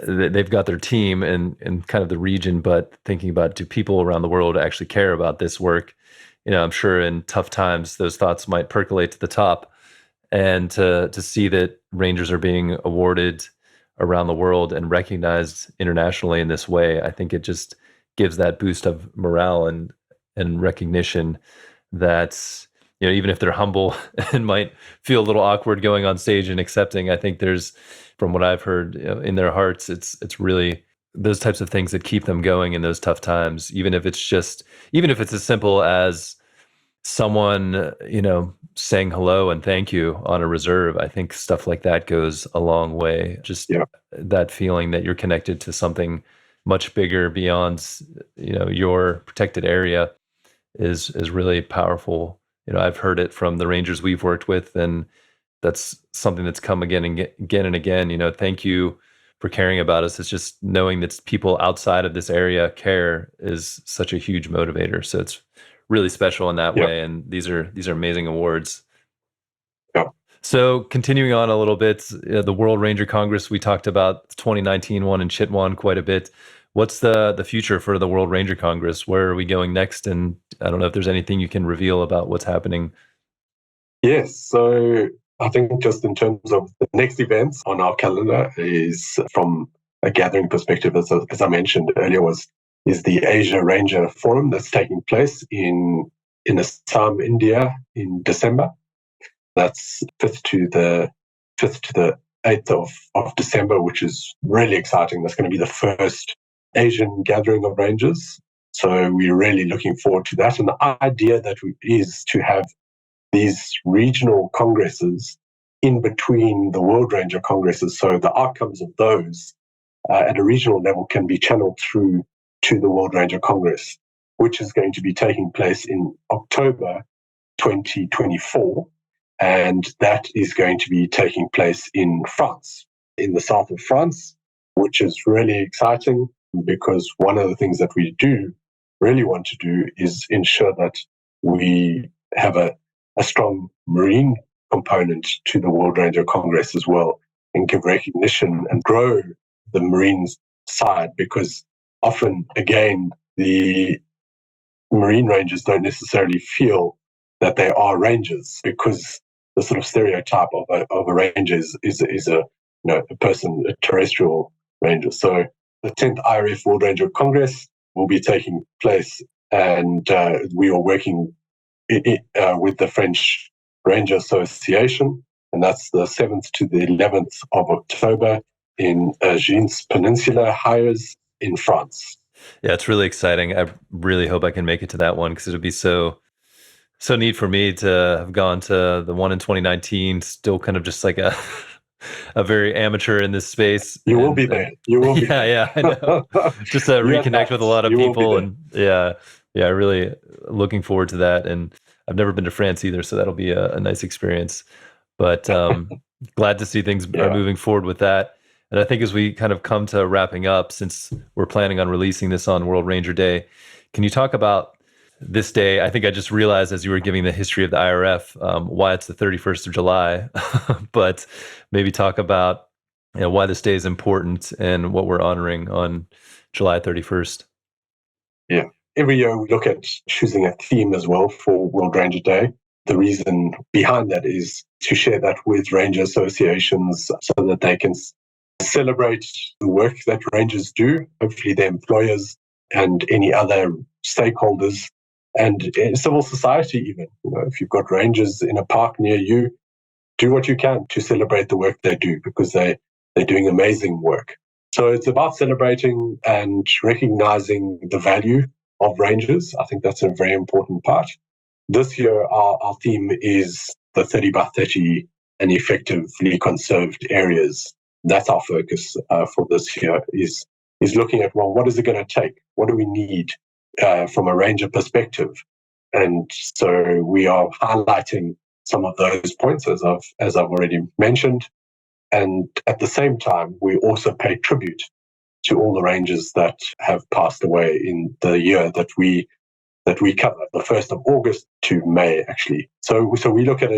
they've got their team and kind of the region, but thinking about, do people around the world actually care about this work? I'm sure in tough times, those thoughts might percolate to the top, and to see that rangers are being awarded around the world and recognized internationally in this way, I think it just gives that boost of morale and recognition that, even if they're humble and might feel a little awkward going on stage and accepting, I think there's, from what I've heard, in their hearts, it's really those types of things that keep them going in those tough times, even if it's as simple as someone, saying hello and thank you on a reserve. I think stuff like that goes a long way. Just that feeling that you're connected to something much bigger beyond, your protected area is really powerful. I've heard it from the rangers we've worked with, and that's something that's come again and again. Thank you for caring about us. It's just knowing that people outside of this area care is such a huge motivator. So it's really special in that way. And these are amazing awards. Yeah. So continuing on a little bit, the World Ranger Congress, we talked about 2019 one in Chitwan quite a bit. What's the future for the World Ranger Congress? Where are we going next? And I don't know if there's anything you can reveal about what's happening. Yes. So I think just in terms of the next events on our calendar is, from a gathering perspective, as I mentioned earlier, is the Asia Ranger Forum that's taking place in Assam, India, in December. That's 5th to the 8th of December, which is really exciting. That's going to be the first Asian gathering of rangers. So we're really looking forward to that. And the idea is to have these regional congresses in between the World Ranger Congresses. So the outcomes of those at a regional level can be channeled through to the World Ranger Congress, which is going to be taking place in October 2024. And that is going to be taking place in France, in the south of France, which is really exciting. because one of the things that we do really want to do is ensure that we have a strong marine component to the World Ranger Congress as well, and give recognition and grow the marine side, because often, again, the marine rangers don't necessarily feel that they are rangers, because the sort of stereotype of a ranger is a person, a terrestrial ranger. So the 10th IRF World Ranger Congress will be taking place, and we are working with the French Ranger Association, and that's the 7th to the 11th of October in Gins Peninsula, Hires in France. Yeah, it's really exciting. I really hope I can make it to that one, because it would be so neat for me to have gone to the one in 2019, still kind of just like a a very amateur in this space. You will be there. You will be there. Yeah, I know. Just to reconnect with a lot of people, and yeah, really looking forward to that. And I've never been to France either, so that'll be a nice experience. But glad to see things are moving forward with that. And I think as we kind of come to wrapping up, since we're planning on releasing this on World Ranger Day, can you talk about this day? I think I just realized as you were giving the history of the IRF, why it's the 31st of July, but maybe talk about why this day is important and what we're honoring on July 31st. Yeah. Every year we look at choosing a theme as well for World Ranger Day. The reason behind that is to share that with ranger associations so that they can celebrate the work that rangers do, hopefully their employers and any other stakeholders, and civil society even. If you've got rangers in a park near you, do what you can to celebrate the work they do, because they're doing amazing work. So it's about celebrating and recognizing the value of rangers. I think that's a very important part. This year, our theme is the 30 by 30 and effectively conserved areas. That's our focus for this year, is looking at, well, what is it going to take? What do we need from a ranger perspective? And so we are highlighting some of those points, as I've already mentioned. And at the same time, we also pay tribute to all the rangers that have passed away in the year that we cover, the 1st of August to May, actually. So we look at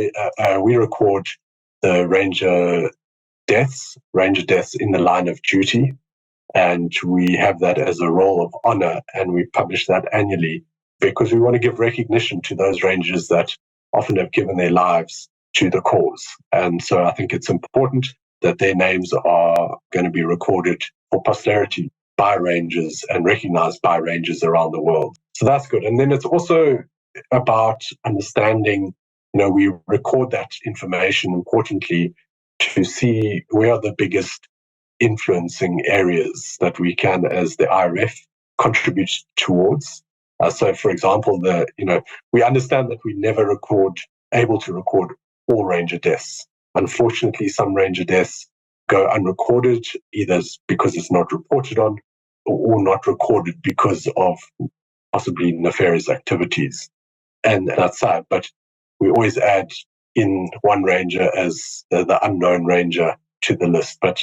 we record the ranger deaths in the line of duty, and we have that as a roll of honor, and we publish that annually because we want to give recognition to those rangers that often have given their lives to the cause. And so I think it's important that their names are going to be recorded for posterity by rangers and recognized by rangers around the world. So that's good. And then it's also about understanding, we record that information importantly to see where are the biggest influencing areas that we can, as the IRF, contribute towards. So, for example, we understand that we never able to record all ranger deaths. Unfortunately, some ranger deaths go unrecorded, either because it's not reported on or not recorded because of possibly nefarious activities. And that's sad, but we always add in one ranger as the unknown ranger to the list. But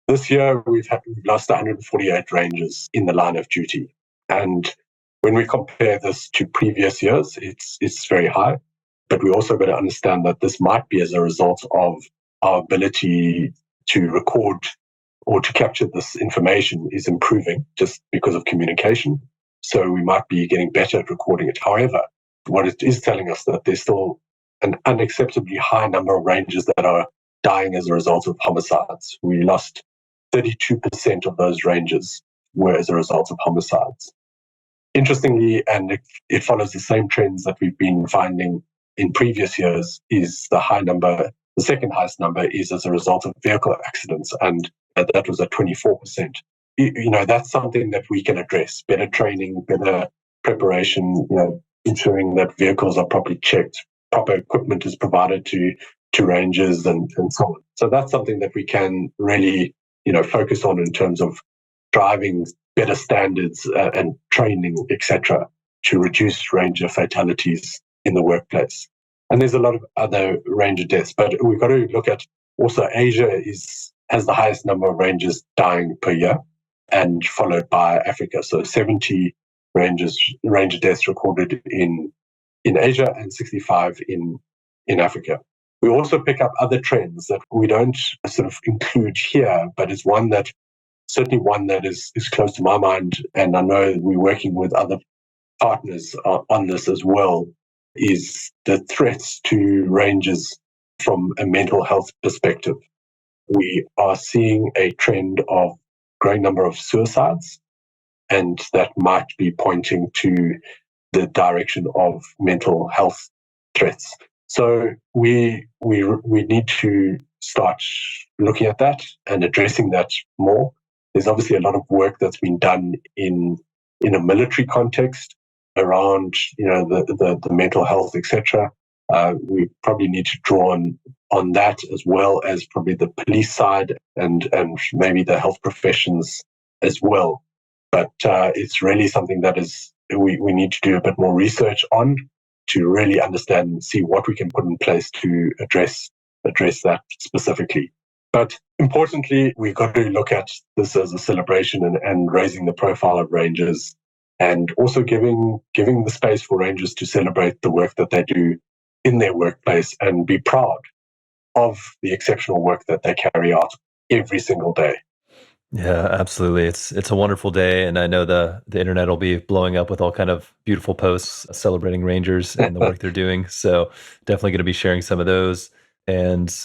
this year, we've lost 148 rangers in the line of duty. And when we compare this to previous years, it's very high. But we also got to understand that this might be as a result of our ability to record or to capture this information is improving just because of communication. So we might be getting better at recording it. However, what it is telling us that there's still an unacceptably high number of rangers that are dying as a result of homicides. We lost 32% of those rangers were as a result of homicides. Interestingly, and it follows the same trends that we've been finding in previous years, is the second highest number is as a result of vehicle accidents, and that was at 24%. That's something that we can address. Better training, better preparation, ensuring that vehicles are properly checked, proper equipment is provided to rangers and so on. So that's something that we can really, focus on in terms of driving better standards and training, etc., to reduce ranger fatalities in the workplace. And there's a lot of other ranger deaths, but we've got to look at also Asia has the highest number of rangers dying per year. and followed by Africa. So 70 ranger deaths recorded in Asia and 65 in Africa. We also pick up other trends that we don't sort of include here, but it's certainly one that is close to my mind, and I know we're working with other partners on this as well, is the threats to rangers from a mental health perspective. We are seeing a trend of growing number of suicides, and that might be pointing to the direction of mental health threats. So we need to start looking at that and addressing that more. There's obviously a lot of work that's been done in a military context around the mental health, etc. We probably need to draw on that, as well as probably the police side and maybe the health professions as well. But it's really something that we need to do a bit more research on to really understand and see what we can put in place to address that specifically. But importantly, we've got to look at this as a celebration and raising the profile of rangers, and also giving the space for rangers to celebrate the work that they do in their workplace and be proud of the exceptional work that they carry out every single day. Yeah, absolutely. It's a wonderful day, and I know the internet will be blowing up with all kind of beautiful posts celebrating rangers and the work they're doing. So definitely going to be sharing some of those. And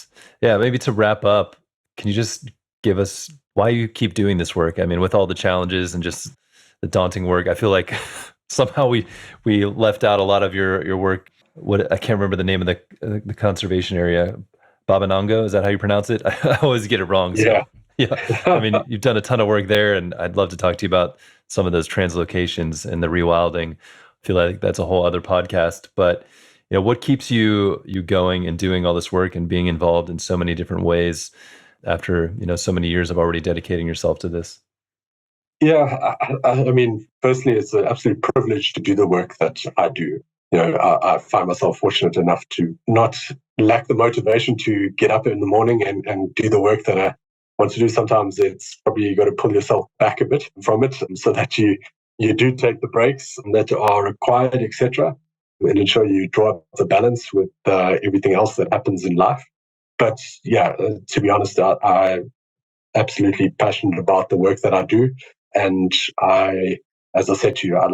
yeah, maybe to wrap up, can you just give us why you keep doing this work? I mean, with all the challenges and just the daunting work, I feel like somehow we left out a lot of your work. What, I can't remember the name of the conservation area. Babanongo, is that how you pronounce it? I always get it wrong. So. Yeah. Yeah, I mean, you've done a ton of work there, and I'd love to talk to you about some of those translocations and the rewilding. I feel like that's a whole other podcast. But what keeps you going and doing all this work and being involved in so many different ways after so many years of already dedicating yourself to this? Yeah, I mean, personally, it's an absolute privilege to do the work that I do. I find myself fortunate enough to not lack the motivation to get up in the morning and do the work that I want to do. Sometimes it's probably you got to pull yourself back a bit from it so that you do take the breaks that are required, etc., and ensure you draw up the balance with everything else that happens in life. But yeah, to be honest, I'm absolutely passionate about the work that I do, and as I said to you, I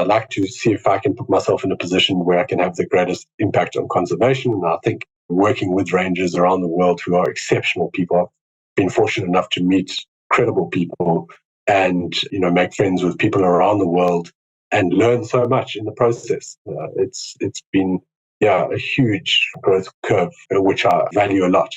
like to see if I can put myself in a position where I can have the greatest impact on conservation. And I think working with rangers around the world who are exceptional people, been fortunate enough to meet credible people and make friends with people around the world and learn so much in the process. It's been a huge growth curve, which I value a lot.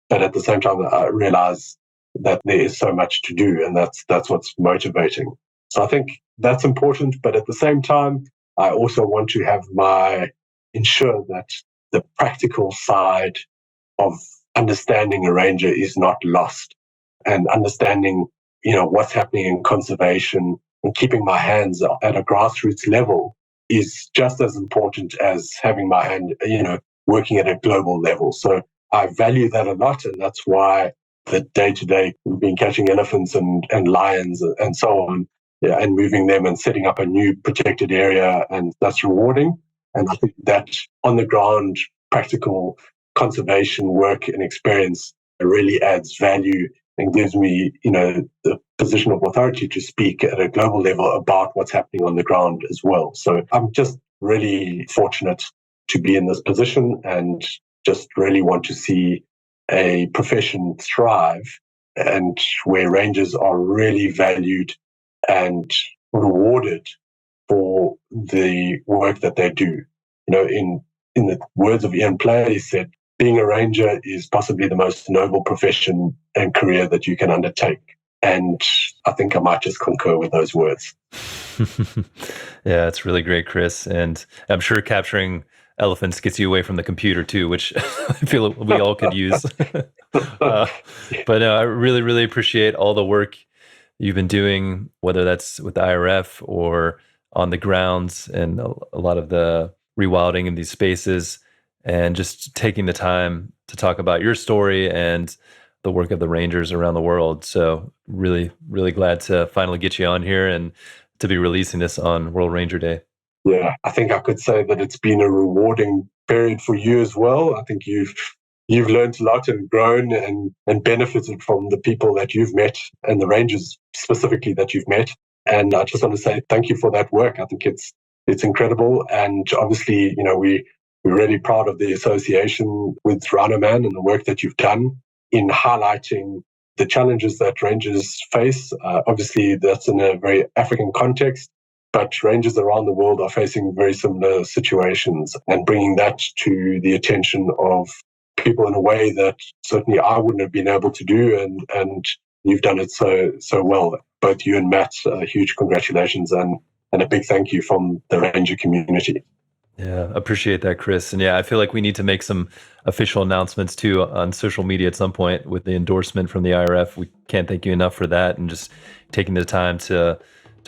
But at the same time, I realize that there is so much to do, and that's what's motivating. So I think that's important. But at the same time, I also want to ensure that the practical side of understanding a ranger is not lost, and understanding, what's happening in conservation and keeping my hands at a grassroots level is just as important as having my hand, working at a global level. So I value that a lot, and that's why the day-to-day we've been catching elephants and lions and so on, and moving them and setting up a new protected area, and that's rewarding. And I think that on the ground, practical conservation work and experience really adds value and gives me, the position of authority to speak at a global level about what's happening on the ground as well. So I'm just really fortunate to be in this position, and just really want to see a profession thrive, and where rangers are really valued and rewarded for the work that they do. In the words of Ian Player, he said, being a ranger is possibly the most noble profession and career that you can undertake. And I think I might just concur with those words. Yeah, it's really great, Chris. And I'm sure capturing elephants gets you away from the computer too, which I feel we all could use. But I really, really appreciate all the work you've been doing, whether that's with the IRF or on the grounds, and a lot of the rewilding in these spaces, and just taking the time to talk about your story and the work of the rangers around the world. So really, really glad to finally get you on here and to be releasing this on World Ranger Day. Yeah, I think I could say that it's been a rewarding period for you as well. I think you've learned a lot and grown and benefited from the people that you've met and the rangers specifically that you've met. And I just want to say thank you for that work. I think it's incredible. And obviously, we're really proud of the association with RHINO Man and the work that you've done in highlighting the challenges that rangers face. Obviously, that's in a very African context, but rangers around the world are facing very similar situations, and bringing that to the attention of people in a way that certainly I wouldn't have been able to do, and you've done it so well. Both you and Matt, huge congratulations and a big thank you from the Ranger community. Yeah, appreciate that, Chris. And yeah, I feel like we need to make some official announcements too on social media at some point with the endorsement from the IRF. We can't thank you enough for that, and just taking the time to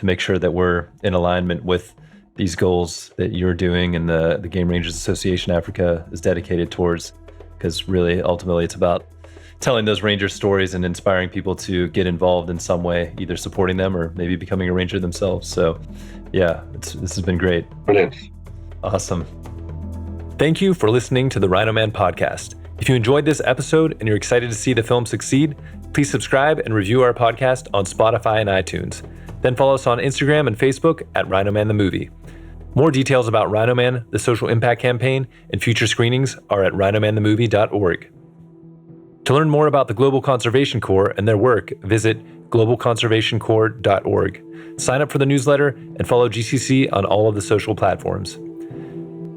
make sure that we're in alignment with these goals that you're doing and the Game Rangers Association Africa is dedicated towards. Because really, ultimately, it's about telling those ranger stories and inspiring people to get involved in some way, either supporting them or maybe becoming a ranger themselves. So yeah, this has been great. Brilliant. Awesome. Thank you for listening to the RHINO Man podcast. If you enjoyed this episode and you're excited to see the film succeed, please subscribe and review our podcast on Spotify and iTunes. Then follow us on Instagram and Facebook at RHINO Man the Movie. More details about RHINO Man, the social impact campaign, and future screenings are at rhinomanthemovie.org. To learn more about the Global Conservation Corps and their work, visit globalconservationcorps.org. Sign up for the newsletter and follow GCC on all of the social platforms.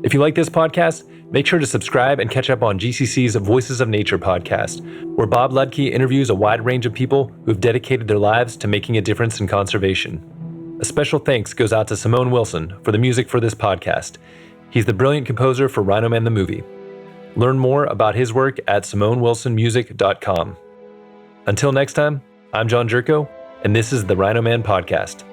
If you like this podcast, make sure to subscribe and catch up on GCC's Voices of Nature podcast, where Bob Ludke interviews a wide range of people who have dedicated their lives to making a difference in conservation. A special thanks goes out to Simone Wilson for the music for this podcast. He's the brilliant composer for RHINO Man the Movie. Learn more about his work at simonewilsonmusic.com. Until next time, I'm John Jerko, and this is the RHINO Man Podcast.